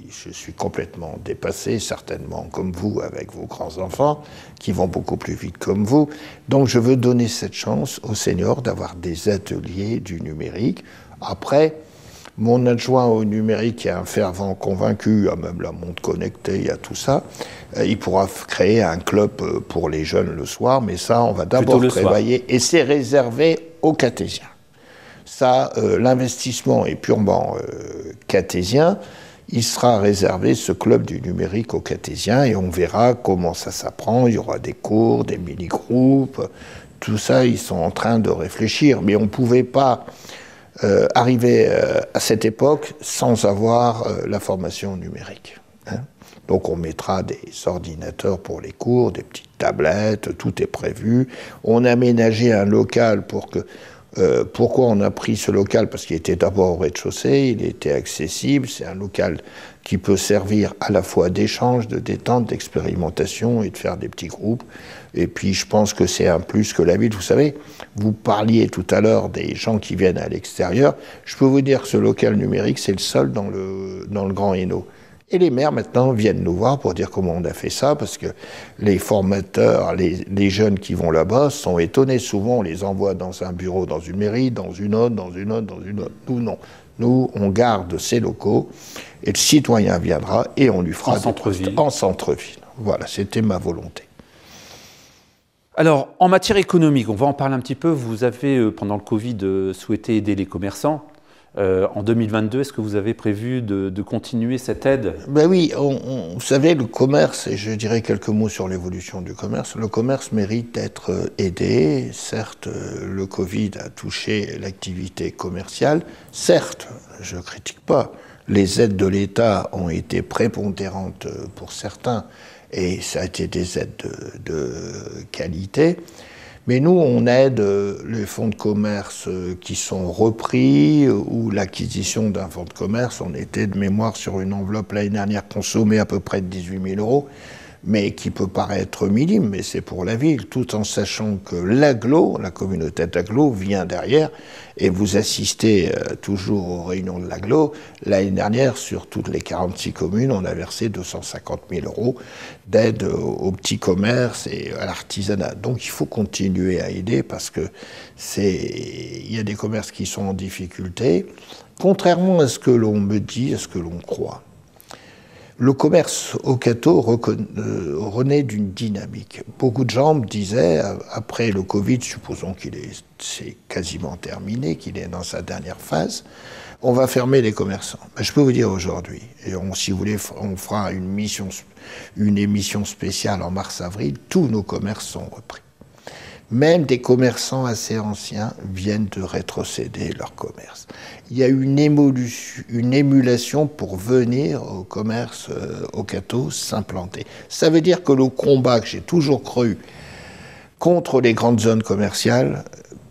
je suis complètement dépassé, certainement comme vous, avec vos grands-enfants, qui vont beaucoup plus vite comme vous. Donc je veux donner cette chance aux seniors d'avoir des ateliers du numérique. Après, mon adjoint au numérique est un fervent convaincu, il y a même la montre connectée, il y a tout ça. Il pourra créer un club pour les jeunes le soir, mais ça, on va d'abord travailler. Et c'est réservé aux cathésiens. Ça, l'investissement est purement cathésien. Il sera réservé, ce club du numérique, aux cathésiens, et on verra comment ça s'apprend. Il y aura des cours, des mini-groupes, tout ça, ils sont en train de réfléchir. Mais on ne pouvait pas arriver à cette époque sans avoir la formation numérique. Donc on mettra des ordinateurs pour les cours, des petites tablettes, tout est prévu. On a aménagé un local pour que... pourquoi on a pris ce local? Parce qu'il était d'abord au rez-de-chaussée, il était accessible, c'est un local qui peut servir à la fois d'échange, de détente, d'expérimentation et de faire des petits groupes. Et puis je pense que c'est un plus que la ville. Vous savez, vous parliez tout à l'heure des gens qui viennent à l'extérieur. Je peux vous dire que ce local numérique, c'est le seul dans le Grand Hainaut. Et les maires, maintenant, viennent nous voir pour dire comment on a fait ça, parce que les formateurs, les jeunes qui vont là-bas sont étonnés. Souvent, on les envoie dans un bureau, dans une mairie, dans une autre, dans une autre, dans une autre. Nous, non. Nous, on garde ces locaux, et le citoyen viendra, et on lui fera en centre-ville. En centre-ville. Voilà, c'était ma volonté. Alors, en matière économique, on va en parler un petit peu. Vous avez, pendant le Covid, souhaité aider les commerçants. En 2022, est-ce que vous avez prévu de continuer cette aide? Ben oui, vous savez, le commerce, et je dirais quelques mots sur l'évolution du commerce, le commerce mérite d'être aidé. Certes, le Covid a touché l'activité commerciale. Certes, je ne critique pas, Les aides de l'État ont été prépondérantes pour certains, et ça a été des aides de qualité. Mais nous, on aide les fonds de commerce qui sont repris ou l'acquisition d'un fonds de commerce. On était de mémoire sur une enveloppe l'année dernière consommée à peu près de 18 000 €, mais qui peut paraître minime, mais c'est pour la ville, tout en sachant que l'agglo, la communauté d'agglo, vient derrière, et vous assistez toujours aux réunions de l'agglo. L'année dernière, sur toutes les 46 communes, on a versé 250 000 € d'aide aux petits commerces et à l'artisanat. Donc il faut continuer à aider, parce que il y a des commerces qui sont en difficulté, contrairement à ce que l'on me dit, à ce que l'on croit. Le commerce au Cateau renaît d'une dynamique. Beaucoup de gens me disaient, après le Covid, supposons c'est quasiment terminé, qu'il est dans sa dernière phase, on va fermer les commerçants. Ben, je peux vous dire aujourd'hui, et si vous voulez, on fera une émission spéciale en mars-avril, tous nos commerces sont repris. Même des commerçants assez anciens viennent de rétrocéder leur commerce. Il y a une émulation pour venir au commerce au Cateau s'implanter. Ça veut dire que le combat que j'ai toujours cru contre les grandes zones commerciales,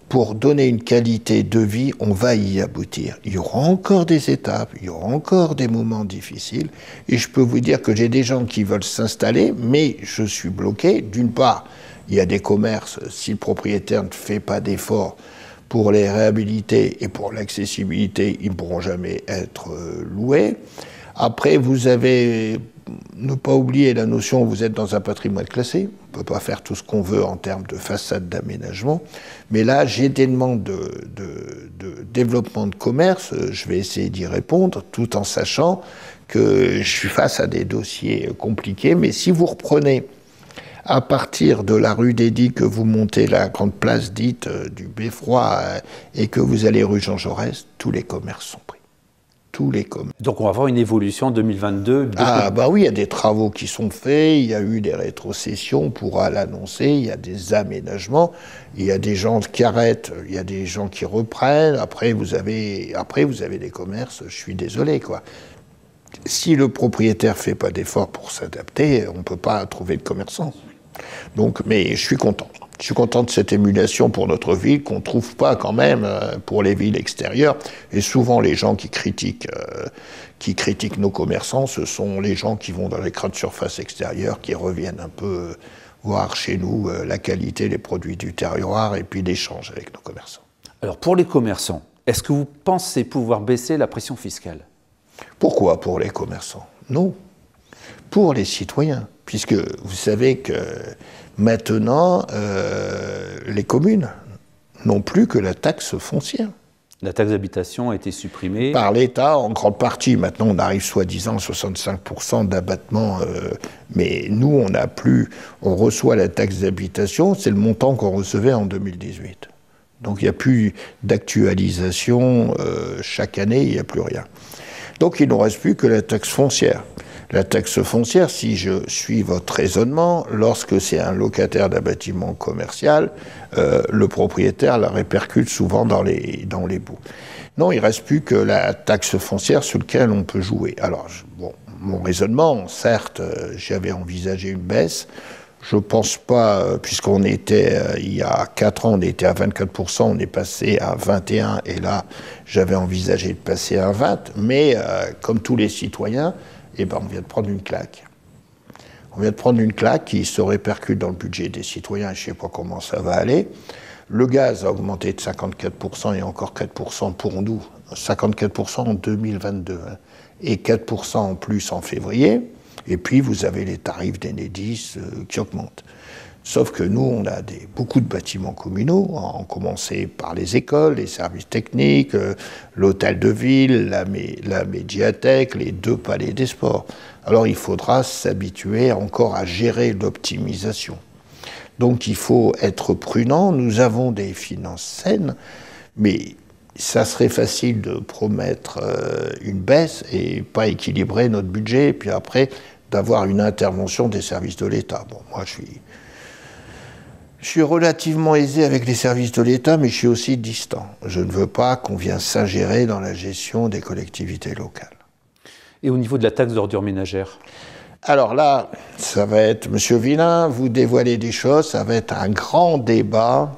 pour donner une qualité de vie, on va y aboutir. Il y aura encore des étapes, il y aura encore des moments difficiles, et je peux vous dire que j'ai des gens qui veulent s'installer, mais je suis bloqué. D'une part, il y a des commerces, si le propriétaire ne fait pas d'efforts pour les réhabiliter et pour l'accessibilité, ils ne pourront jamais être loués. Après, vous avez, ne pas oublier la notion, vous êtes dans un patrimoine classé, on ne peut pas faire tout ce qu'on veut en termes de façade d'aménagement, mais là, j'ai des demandes de développement de commerce, je vais essayer d'y répondre, tout en sachant que je suis face à des dossiers compliqués, mais si vous reprenez à partir de la rue des Digues, que vous montez la grande place dite du Beffroi et que vous allez rue Jean Jaurès, tous les commerces sont pris. Tous les commerces. Donc on va avoir une évolution en 2022. Ah bah oui, il y a des travaux qui sont faits, il y a eu des rétrocessions, on pourra l'annoncer, il y a des aménagements, il y a des gens qui arrêtent, il y a des gens qui reprennent, après vous avez des commerces, je suis désolé quoi. Si le propriétaire ne fait pas d'efforts pour s'adapter, on ne peut pas trouver de commerçants. Donc, mais je suis content. Je suis content de cette émulation pour notre ville qu'on ne trouve pas quand même pour les villes extérieures. Et souvent, les gens qui critiquent nos commerçants, ce sont les gens qui vont dans les grandes surfaces extérieures, qui reviennent un peu voir chez nous la qualité des produits du terroir et puis l'échange avec nos commerçants. Alors, pour les commerçants, est-ce que vous pensez pouvoir baisser la pression fiscale ? Pourquoi pour les commerçants? Non. Pour les citoyens. Puisque vous savez que maintenant, les communes n'ont plus que la taxe foncière. La taxe d'habitation a été supprimée. Par l'État, en grande partie. Maintenant, on arrive soi-disant à 65% d'abattement. Mais nous, on reçoit la taxe d'habitation, c'est le montant qu'on recevait en 2018. Donc il n'y a plus d'actualisation. Chaque année, il n'y a plus rien. Donc il ne nous reste plus que la taxe foncière. La taxe foncière, si je suis votre raisonnement, lorsque c'est un locataire d'un bâtiment commercial, le propriétaire la répercute souvent dans les bouts. Non, il ne reste plus que la taxe foncière sur laquelle on peut jouer. Alors, bon, mon raisonnement, certes, j'avais envisagé une baisse. Je ne pense pas, puisqu'on était, il y a 4 ans, on était à 24%, on est passé à 21%, et là, j'avais envisagé de passer à 20%, mais comme tous les citoyens, eh ben, on vient de prendre une claque. On vient de prendre une claque qui se répercute dans le budget des citoyens, je ne sais pas comment ça va aller. Le gaz a augmenté de 54% et encore 4% pour nous, 54% en 2022, hein, et 4% en plus en février. Et puis, vous avez les tarifs d'Enedis qui augmentent. Sauf que nous, on a beaucoup de bâtiments communaux, en commencer par les écoles, les services techniques, l'hôtel de ville, la médiathèque, les 2 palais des sports. Alors, il faudra s'habituer encore à gérer l'optimisation. Donc, il faut être prudent. Nous avons des finances saines, mais ça serait facile de promettre une baisse et pas équilibrer notre budget, et puis après, d'avoir une intervention des services de l'État. Bon, moi, je suis relativement aisé avec les services de l'État, mais je suis aussi distant. Je ne veux pas qu'on vienne s'ingérer dans la gestion des collectivités locales. Et au niveau de la taxe d'ordures ménagères? Alors là, ça va être, Monsieur Villain, vous dévoilez des choses, ça va être un grand débat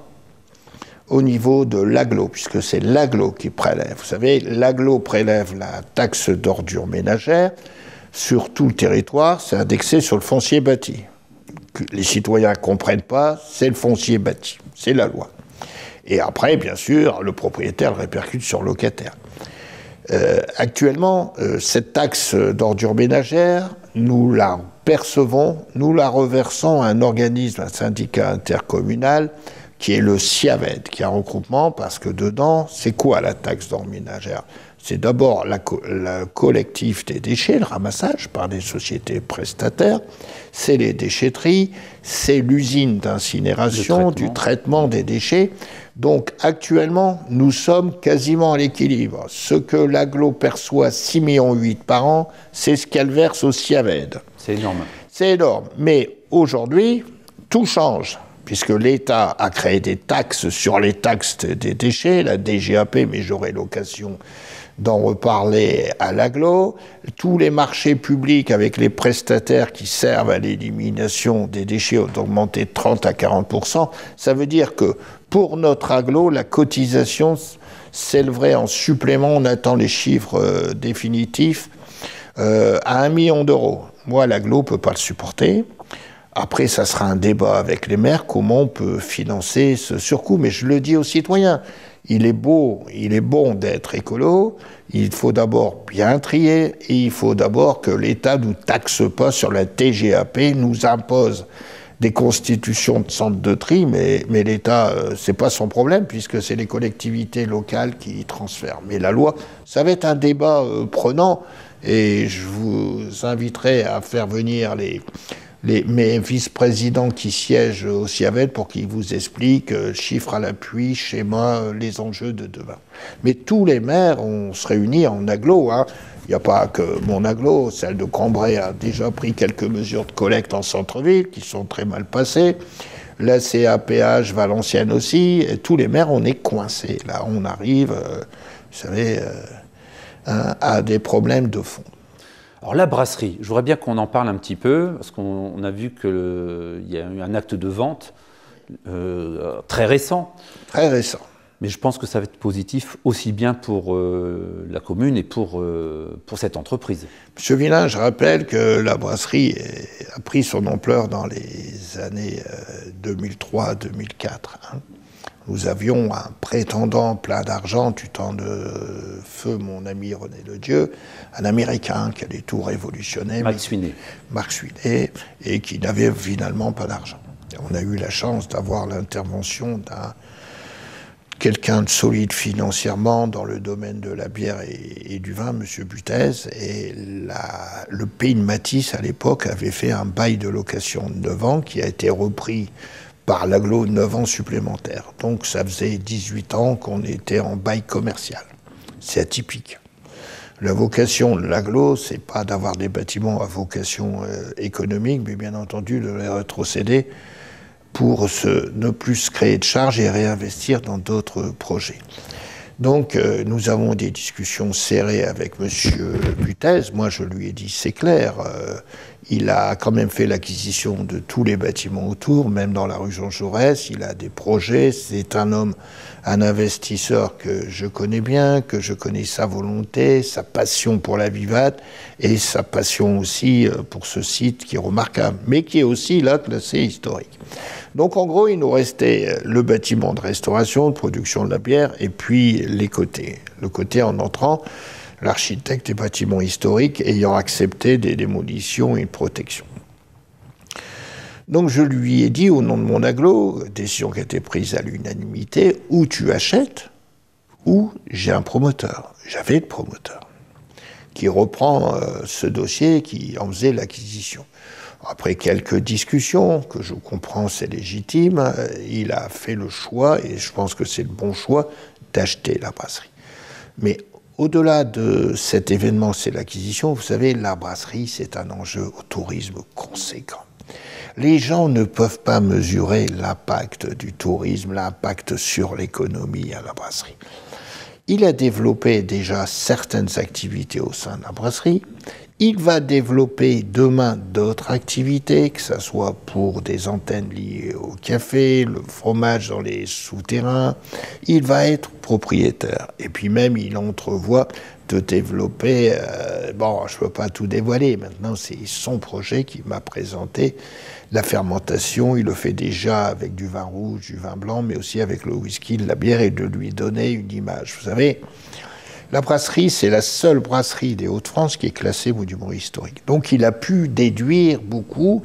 au niveau de l'agglo, puisque c'est l'agglo qui prélève. Vous savez, l'agglo prélève la taxe d'ordures ménagères sur tout le territoire, c'est indexé sur le foncier bâti. Que les citoyens ne comprennent pas, c'est le foncier bâti, c'est la loi. Et après, bien sûr, le propriétaire le répercute sur le locataire. Actuellement, cette taxe d'ordures ménagères, nous la percevons, nous la reversons à un organisme, un syndicat intercommunal, qui est le SIAVED, qui est un regroupement, parce que dedans, c'est quoi la taxe d'ordures ménagères? C'est d'abord le collectif des déchets, le ramassage par des sociétés prestataires, c'est les déchetteries, c'est l'usine d'incinération, du traitement des déchets. Donc actuellement, nous sommes quasiment à l'équilibre. Ce que l'agglo perçoit 6,8 millions par an, c'est ce qu'elle verse au SIAVED. C'est énorme. C'est énorme. Mais aujourd'hui, tout change, puisque l'État a créé des taxes sur les taxes des déchets, la DGAP, mais j'aurai l'occasion d'en reparler à l'agglo. Tous les marchés publics avec les prestataires qui servent à l'élimination des déchets ont augmenté de 30 à 40%. Ça veut dire que pour notre agglo, la cotisation s'élèverait en supplément, on attend les chiffres définitifs, à 1 million d'euros. Moi, l'agglo ne peut pas le supporter. Après, ça sera un débat avec les maires, comment on peut financer ce surcoût. Mais je le dis aux citoyens, il est bon d'être écolo, il faut d'abord bien trier, et il faut d'abord que l'État ne nous taxe pas sur la TGAP, nous impose des constitutions de centres de tri, mais l'État, c'est pas son problème, puisque c'est les collectivités locales qui transfèrent. Mais la loi, ça va être un débat prenant, et je vous inviterai à faire venir mes vice-présidents qui siègent au SIAVED pour qu'ils vous expliquent, chiffres à l'appui, schéma, les enjeux de demain. Mais tous les maires, on se réunit en agglo. Il n'y a pas que mon agglo, celle de Cambrai a déjà pris quelques mesures de collecte en centre-ville qui sont très mal passées. La CAPH Valenciennes aussi. Et tous les maires, on est coincés. Là, on arrive, vous savez, à des problèmes de fond. Alors la brasserie, je voudrais bien qu'on en parle un petit peu, parce qu'on a vu qu'il y a eu un acte de vente très récent. Très récent. Mais je pense que ça va être positif aussi bien pour la commune et pour cette entreprise. Monsieur Villain, je rappelle que la brasserie a pris son ampleur dans les années 2003-2004. Nous avions un prétendant plein d'argent du temps de feu mon ami René Ledieu, un Américain qui allait tout révolutionner. Mark Sweeney. Mark Sweeney, et qui n'avait finalement pas d'argent. On a eu la chance d'avoir l'intervention d'un quelqu'un de solide financièrement dans le domaine de la bière et du vin, M. Butez, et le Pays de Matisse, à l'époque, avait fait un bail de location de 9 ans qui a été repris par l'agglo 9 ans supplémentaires. Donc ça faisait 18 ans qu'on était en bail commercial. C'est atypique. La vocation de l'agglo, c'est pas d'avoir des bâtiments à vocation économique, mais bien entendu de les rétrocéder pour ne plus créer de charges et réinvestir dans d'autres projets. Donc nous avons des discussions serrées avec M. Butez. Moi je lui ai dit c'est clair, il a quand même fait l'acquisition de tous les bâtiments autour, même dans la rue Jean Jaurès, il a des projets, c'est un homme, un investisseur que je connais bien, que je connais sa volonté, sa passion pour la Vivate et sa passion aussi pour ce site qui est remarquable, mais qui est aussi là classé historique. Donc en gros, il nous restait le bâtiment de restauration, de production de la bière, et puis les côtés. Le côté en entrant, l'architecte des bâtiments historiques ayant accepté des démolitions et une protection. Donc je lui ai dit au nom de mon agglo, décision qui a été prise à l'unanimité, ou tu achètes, ou j'ai un promoteur. J'avais le promoteur qui reprend ce dossier, qui en faisait l'acquisition. Après quelques discussions, que je comprends, c'est légitime, il a fait le choix, et je pense que c'est le bon choix, d'acheter la brasserie. Mais au-delà de cet événement, c'est l'acquisition, vous savez, la brasserie, c'est un enjeu au tourisme conséquent. Les gens ne peuvent pas mesurer l'impact du tourisme, l'impact sur l'économie à la brasserie. Il a développé déjà certaines activités au sein de la brasserie. Il va développer demain d'autres activités, que ce soit pour des antennes liées au café, le fromage dans les souterrains. Il va être propriétaire. Et puis même, il entrevoit de développer... bon, je ne peux pas tout dévoiler. Maintenant, c'est son projet qu'il m'a présenté. La fermentation, il le fait déjà avec du vin rouge, du vin blanc, mais aussi avec le whisky, de la bière, et de lui donner une image. Vous savez... La brasserie, c'est la seule brasserie des Hauts-de-France qui est classée monument historique. Donc il a pu déduire beaucoup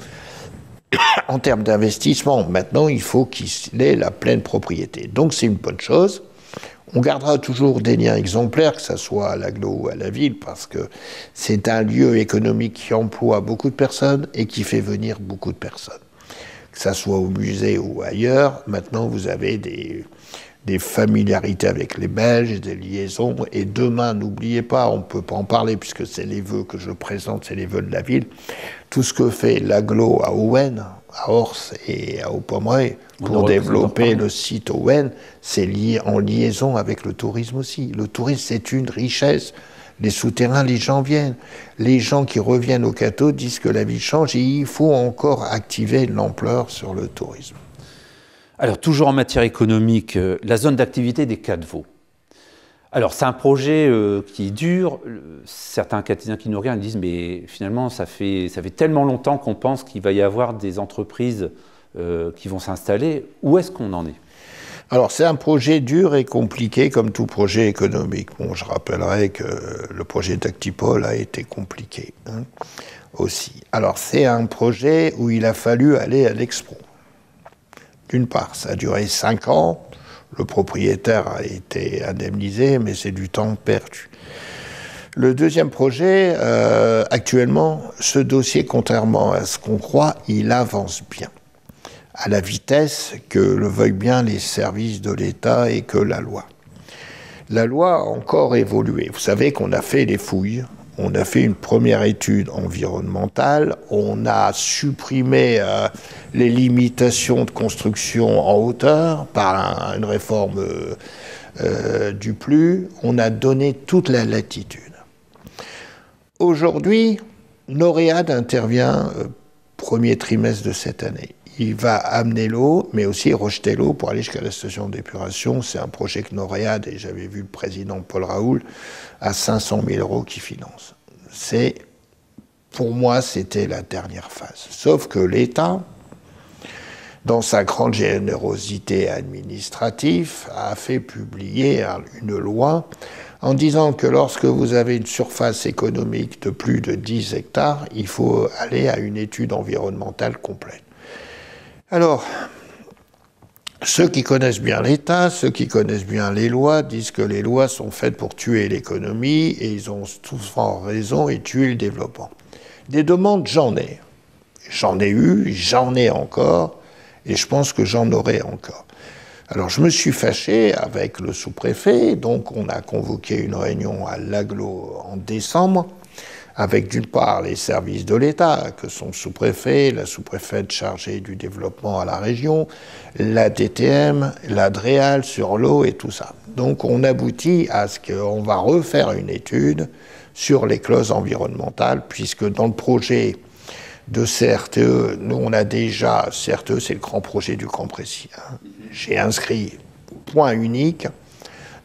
en termes d'investissement. Maintenant, il faut qu'il ait la pleine propriété. Donc c'est une bonne chose. On gardera toujours des liens exemplaires, que ce soit à l'agglo ou à la ville, parce que c'est un lieu économique qui emploie beaucoup de personnes et qui fait venir beaucoup de personnes. Que ce soit au musée ou ailleurs, maintenant vous avez des familiarités avec les Belges, des liaisons, et demain, n'oubliez pas, on ne peut pas en parler puisque c'est les vœux que je présente, c'est les vœux de la ville, tout ce que fait l'agglo à Owen, à Ors et à Haut-Pommerais pour développer le site Owen, c'est lié en liaison avec le tourisme aussi. Le tourisme, c'est une richesse. Les souterrains, les gens viennent. Les gens qui reviennent au Cateau disent que la vie change et il faut encore activer l'ampleur sur le tourisme. Alors, toujours en matière économique, la zone d'activité des Cateveaux. Alors, c'est un projet qui dure. Certains Catésiens qui nous regardent disent, mais finalement, ça fait tellement longtemps qu'on pense qu'il va y avoir des entreprises qui vont s'installer. Où est-ce qu'on en est ? Alors, c'est un projet dur et compliqué, comme tout projet économique. Bon, je rappellerai que le projet d'Actipol a été compliqué aussi. Alors, c'est un projet où il a fallu aller à l'Expo. D'une part, ça a duré 5 ans, le propriétaire a été indemnisé, mais c'est du temps perdu. Le deuxième projet, actuellement, ce dossier, contrairement à ce qu'on croit, il avance bien, à la vitesse que le veuillent bien les services de l'État et que la loi. La loi a encore évolué. Vous savez qu'on a fait les fouilles. On a fait une première étude environnementale, on a supprimé les limitations de construction en hauteur par une réforme du PLU, on a donné toute la latitude. Aujourd'hui, Noréade intervient premier trimestre de cette année. Il va amener l'eau, mais aussi rejeter l'eau pour aller jusqu'à la station d'épuration. C'est un projet que Noréade, et j'avais vu le président Paul Raoul, à 500 000 € qui finance. Pour moi, c'était la dernière phase. Sauf que l'État, dans sa grande générosité administrative, a fait publier une loi en disant que lorsque vous avez une surface économique de plus de 10 hectares, il faut aller à une étude environnementale complète. Alors, ceux qui connaissent bien l'État, ceux qui connaissent bien les lois, disent que les lois sont faites pour tuer l'économie et ils ont souvent raison et tuer le développement. Des demandes, j'en ai. J'en ai eu, j'en ai encore et je pense que j'en aurai encore. Alors je me suis fâché avec le sous-préfet, donc on a convoqué une réunion à l'agglo en décembre avec d'une part les services de l'État, que sont le sous-préfet, la sous-préfète chargée du développement à la région, la DTM, la DREAL sur l'eau et tout ça. Donc on aboutit à ce qu'on va refaire une étude sur les clauses environnementales, puisque dans le projet de CRTE, nous on a déjà, CRTE c'est le grand projet du Grand Précy, j'ai inscrit point unique,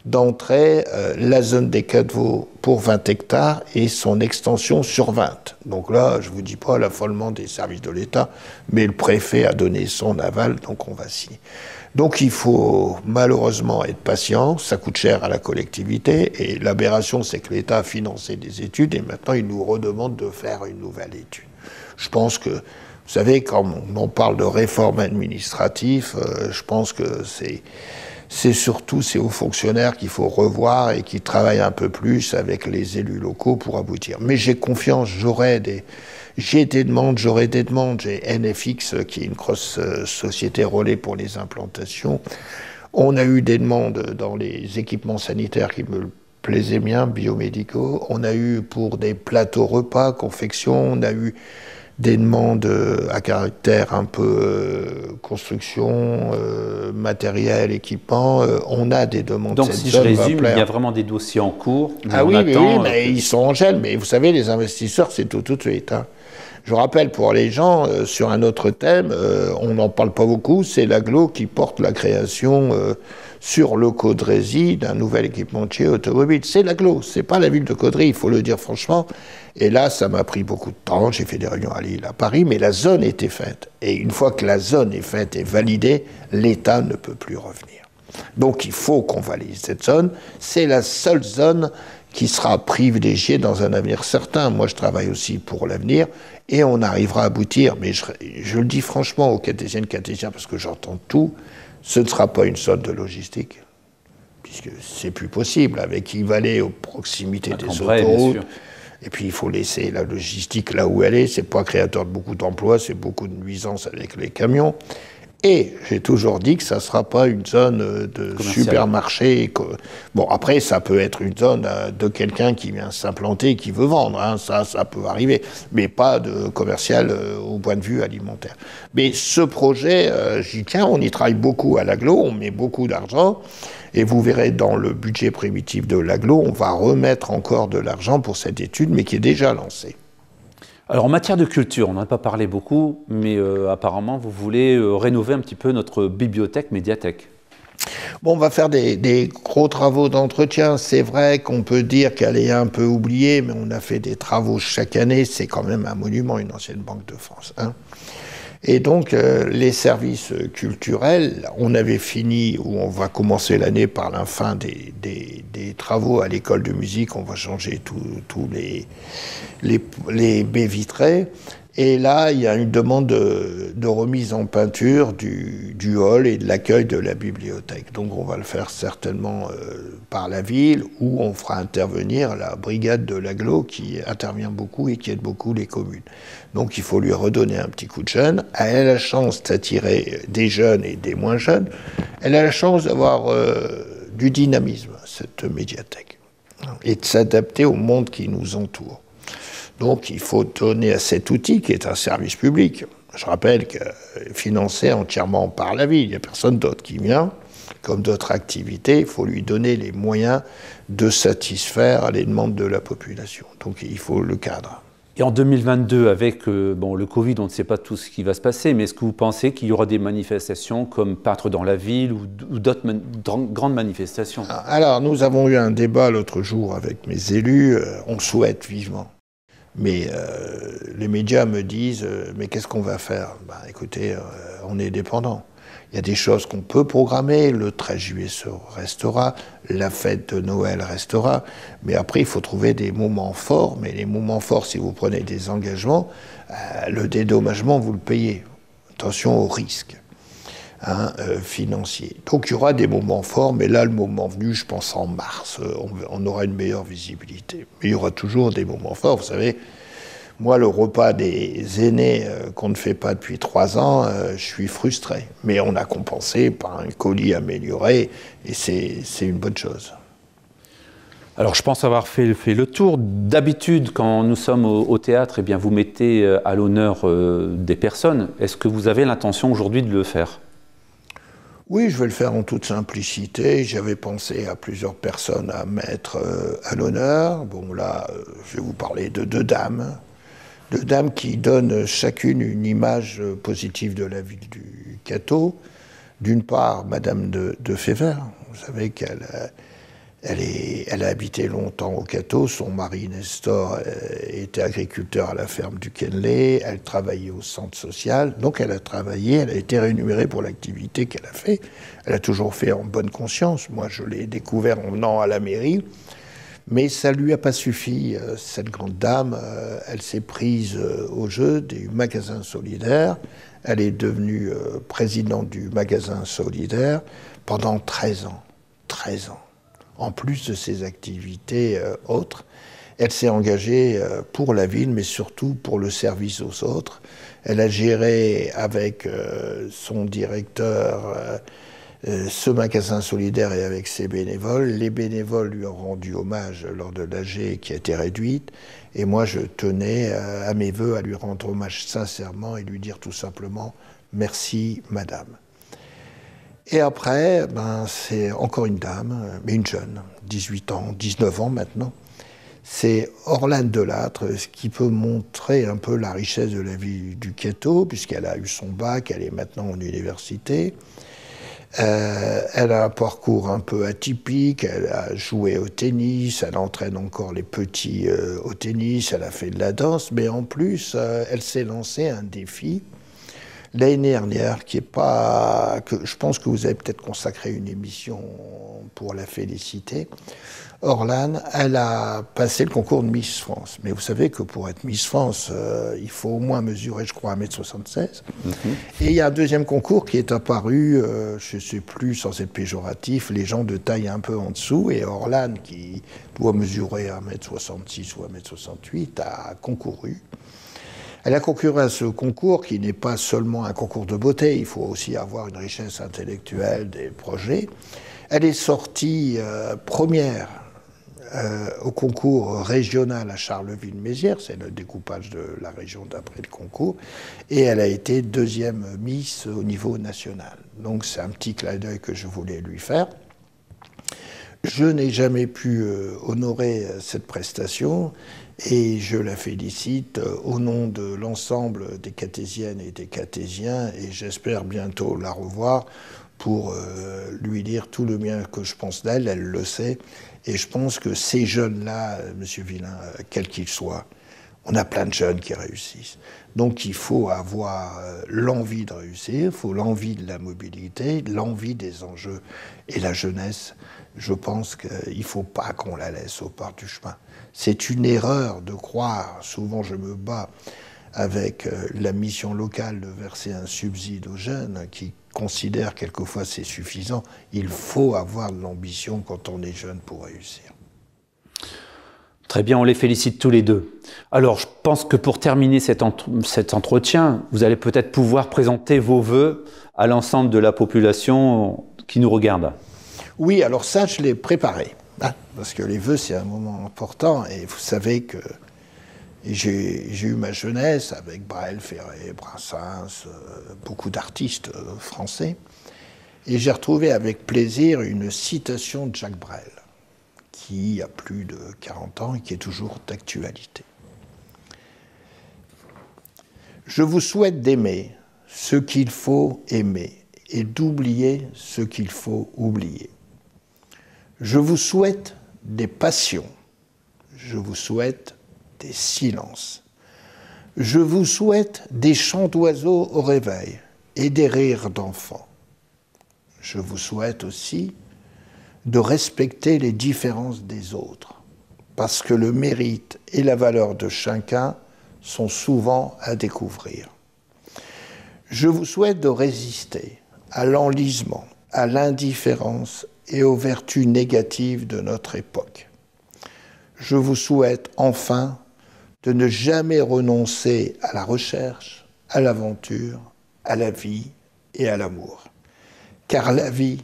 d'entrer la zone des Cateveaux pour 20 hectares et son extension sur 20. Donc là, je ne vous dis pas l'affolement des services de l'État, mais le préfet a donné son aval, donc on va signer. Donc il faut malheureusement être patient, ça coûte cher à la collectivité, et l'aberration c'est que l'État a financé des études et maintenant il nous redemande de faire une nouvelle étude. Je pense que, vous savez, quand on parle de réforme administrative, je pense que c'est surtout ces hauts fonctionnaires qu'il faut revoir et qui travaillent un peu plus avec les élus locaux pour aboutir. Mais j'ai confiance, j'aurai des demandes. J'ai NFX qui est une grosse société relais pour les implantations. On a eu des demandes dans les équipements sanitaires qui me plaisaient bien, biomédicaux. On a eu pour des plateaux repas, confection. On a eu des demandes à caractère un peu construction, matériel, équipement. On a des demandes. Donc, si je résume, il y a vraiment des dossiers en cours. Ah oui, mais ils sont en gel. Mais vous savez, les investisseurs, c'est tout de suite. Hein. Je rappelle pour les gens, sur un autre thème, on n'en parle pas beaucoup, c'est l'Aglo qui porte la création sur le Caudrézy d'un nouvel équipementier automobile. C'est l'Aglo, c'est pas la ville de Caudry, il faut le dire franchement. Et là, ça m'a pris beaucoup de temps, j'ai fait des réunions à Lille, à Paris, mais la zone était faite. Et une fois que la zone est faite et validée, l'État ne peut plus revenir. Donc il faut qu'on valide cette zone. C'est la seule zone qui sera privilégiée dans un avenir certain. Moi, je travaille aussi pour l'avenir, et on arrivera à aboutir. Mais je le dis franchement aux cartésiennes, cartésiens, parce que j'entends tout, ce ne sera pas une zone de logistique, puisque c'est plus possible, avec Yves-Vallée aux proximités des autoroutes. Et puis, il faut laisser la logistique là où elle est. C'est pas créateur de beaucoup d'emplois, c'est beaucoup de nuisances avec les camions. Et j'ai toujours dit que ça ne sera pas une zone de supermarché. Bon, après, ça peut être une zone de quelqu'un qui vient s'implanter et qui veut vendre. Hein, ça peut arriver. Mais pas de commercial au point de vue alimentaire. Mais ce projet, j'y tiens, on y travaille beaucoup à l'Aglo, on met beaucoup d'argent. Et vous verrez dans le budget primitif de l'Aglo, on va remettre encore de l'argent pour cette étude, mais qui est déjà lancée. Alors en matière de culture, on n'en a pas parlé beaucoup, mais apparemment vous voulez rénover un petit peu notre bibliothèque, médiathèque. Bon, on va faire des gros travaux d'entretien. C'est vrai qu'on peut dire qu'elle est un peu oubliée, mais on a fait des travaux chaque année. C'est quand même un monument, une ancienne Banque de France. Hein. Et donc, les services culturels, on avait fini, ou on va commencer l'année par la fin des travaux à l'école de musique. On va changer tous les baies vitrées. Et là, il y a une demande de remise en peinture du hall et de l'accueil de la bibliothèque. Donc on va le faire certainement par la ville, où on fera intervenir la brigade de l'Aglo qui intervient beaucoup et qui aide beaucoup les communes. Donc il faut lui redonner un petit coup de jeune. Elle a la chance d'attirer des jeunes et des moins jeunes. Elle a la chance d'avoir du dynamisme, cette médiathèque, et de s'adapter au monde qui nous entoure. Donc il faut donner à cet outil, qui est un service public, je rappelle que financé entièrement par la ville, il n'y a personne d'autre qui vient, comme d'autres activités, il faut lui donner les moyens de satisfaire les demandes de la population. Donc il faut le cadre. Et en 2022, avec le Covid, on ne sait pas tout ce qui va se passer, mais est-ce que vous pensez qu'il y aura des manifestations comme Peintres dans la ville ou d'autres grandes manifestations? Alors nous avons eu un débat l'autre jour avec mes élus, on souhaite vivement. Mais les médias me disent « mais qu'est-ce qu'on va faire ?» Écoutez, on est dépendant. Il y a des choses qu'on peut programmer, le 13 juillet restera, la fête de Noël restera, mais après il faut trouver des moments forts, mais les moments forts, si vous prenez des engagements, le dédommagement, vous le payez. Attention au risque financier. Donc il y aura des moments forts, mais là, le moment venu, je pense en mars, on aura une meilleure visibilité. Mais il y aura toujours des moments forts, vous savez. Moi, le repas des aînés qu'on ne fait pas depuis 3 ans, je suis frustré. Mais on a compensé par un colis amélioré, et c'est une bonne chose. Alors, je pense avoir fait le tour. D'habitude, quand nous sommes au théâtre, eh bien, vous mettez à l'honneur des personnes. Est-ce que vous avez l'intention aujourd'hui de le faire ? Oui, je vais le faire en toute simplicité. J'avais pensé à plusieurs personnes à mettre à l'honneur. Bon, là, je vais vous parler de 2 dames. 2 dames qui donnent chacune une image positive de la ville du Cateau. D'une part, Madame de Févert. Vous savez qu'elle a habité longtemps au Cateau. Son mari, Nestor, était agriculteur à la ferme du Kenley. Elle travaillait au centre social. Donc elle a travaillé, elle a été rémunérée pour l'activité qu'elle a fait. Elle a toujours fait en bonne conscience. Moi, je l'ai découvert en venant à la mairie. Mais ça ne lui a pas suffi, cette grande dame. Elle s'est prise au jeu des magasins solidaires. Elle est devenue présidente du magasin solidaire pendant 13 ans. 13 ans. En plus de ses activités autres, elle s'est engagée pour la ville, mais surtout pour le service aux autres. Elle a géré avec son directeur ce magasin solidaire et avec ses bénévoles. Les bénévoles lui ont rendu hommage lors de l'AG qui a été réduite. Et moi, je tenais à mes voeux à lui rendre hommage sincèrement et lui dire tout simplement « Merci, madame ». Et après, c'est encore une dame, mais une jeune, 18 ans, 19 ans maintenant. C'est Orlane Delattre, ce qui peut montrer un peu la richesse de la vie du Cateau, puisqu'elle a eu son bac, elle est maintenant en université. Elle a un parcours un peu atypique, elle a joué au tennis, elle entraîne encore les petits au tennis, elle a fait de la danse, mais en plus, elle s'est lancée un défi l'année dernière, que je pense que vous avez peut-être consacré une émission pour la féliciter. Orlane, elle a passé le concours de Miss France. Mais vous savez que pour être Miss France, il faut au moins mesurer, je crois, 1m76. Et il y a un deuxième concours qui est apparu, je ne sais plus, sans être péjoratif, les gens de taille un peu en dessous. Et Orlane, qui doit mesurer 1m66 ou 1m68, a concouru. Elle a concouru à ce concours qui n'est pas seulement un concours de beauté, il faut aussi avoir une richesse intellectuelle, des projets. Elle est sortie première au concours régional à Charleville-Mézières, c'est le découpage de la région d'après le concours, et elle a été deuxième Miss au niveau national. Donc c'est un petit clin d'œil que je voulais lui faire. Je n'ai jamais pu honorer cette prestation et je la félicite au nom de l'ensemble des Catésiennes et des Catésiens et j'espère bientôt la revoir pour lui dire tout le bien que je pense d'elle, elle le sait. Et je pense que ces jeunes-là, Monsieur Villain, quels qu'ils soient, on a plein de jeunes qui réussissent. Donc il faut avoir l'envie de réussir, il faut l'envie de la mobilité, l'envie des enjeux. Et la jeunesse, je pense qu'il ne faut pas qu'on la laisse au bord du chemin. C'est une erreur de croire, souvent je me bats avec la mission locale de verser un subside aux jeunes qui considèrent quelquefois c'est suffisant. Il faut avoir de l'ambition quand on est jeune pour réussir. Très bien, on les félicite tous les deux. Alors, je pense que pour terminer cet entretien, vous allez peut-être pouvoir présenter vos vœux à l'ensemble de la population qui nous regarde. Oui, alors ça, je l'ai préparé. Hein, parce que les vœux, c'est un moment important. Et vous savez que j'ai eu ma jeunesse avec Brel, Ferré, Brassens, beaucoup d'artistes français. Et j'ai retrouvé avec plaisir une citation de Jacques Brel, qui a plus de 40 ans et qui est toujours d'actualité. Je vous souhaite d'aimer ce qu'il faut aimer et d'oublier ce qu'il faut oublier. Je vous souhaite des passions. Je vous souhaite des silences. Je vous souhaite des chants d'oiseaux au réveil et des rires d'enfants. Je vous souhaite aussi de respecter les différences des autres, parce que le mérite et la valeur de chacun sont souvent à découvrir. Je vous souhaite de résister à l'enlisement, à l'indifférence et aux vertus négatives de notre époque. Je vous souhaite enfin de ne jamais renoncer à la recherche, à l'aventure, à la vie et à l'amour. Car la vie,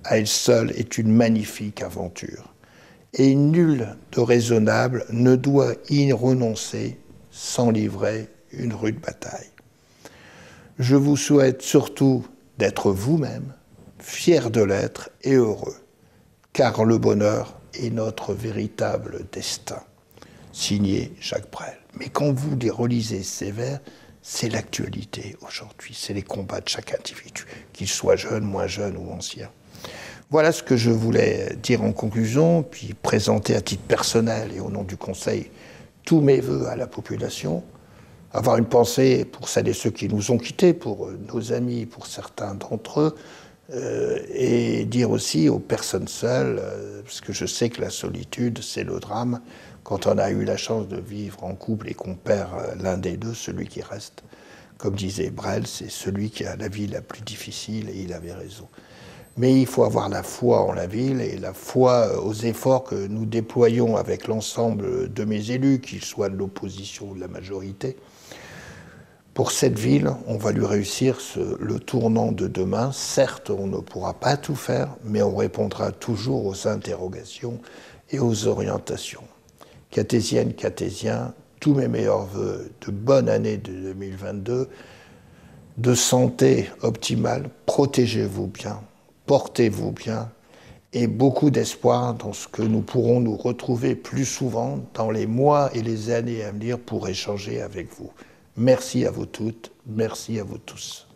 à elle seule, est une magnifique aventure. Et nul de raisonnable ne doit y renoncer sans livrer une rude bataille. Je vous souhaite surtout d'être vous-même, fier de l'être et heureux, car le bonheur est notre véritable destin. Signé Jacques Brel. Mais quand vous les relisez ces vers, c'est l'actualité aujourd'hui, c'est les combats de chaque individu, qu'il soit jeune, moins jeune ou ancien. Voilà ce que je voulais dire en conclusion, puis présenter à titre personnel et au nom du Conseil tous mes vœux à la population, avoir une pensée pour celles et ceux qui nous ont quittés, pour nos amis, pour certains d'entre eux, et dire aussi aux personnes seules, parce que je sais que la solitude, c'est le drame, quand on a eu la chance de vivre en couple et qu'on perd l'un des deux, celui qui reste, comme disait Brel, c'est celui qui a la vie la plus difficile, et il avait raison. Mais il faut avoir la foi en la ville et la foi aux efforts que nous déployons avec l'ensemble de mes élus, qu'ils soient de l'opposition ou de la majorité, Pour cette ville, on va lui réussir le tournant de demain. Certes, on ne pourra pas tout faire, mais on répondra toujours aux interrogations et aux orientations. Cathésiennes, Cathésiens, tous mes meilleurs voeux de bonne année de 2022, de santé optimale, protégez-vous bien, portez-vous bien, et beaucoup d'espoir dans ce que nous pourrons nous retrouver plus souvent dans les mois et les années à venir pour échanger avec vous. Merci à vous toutes, merci à vous tous.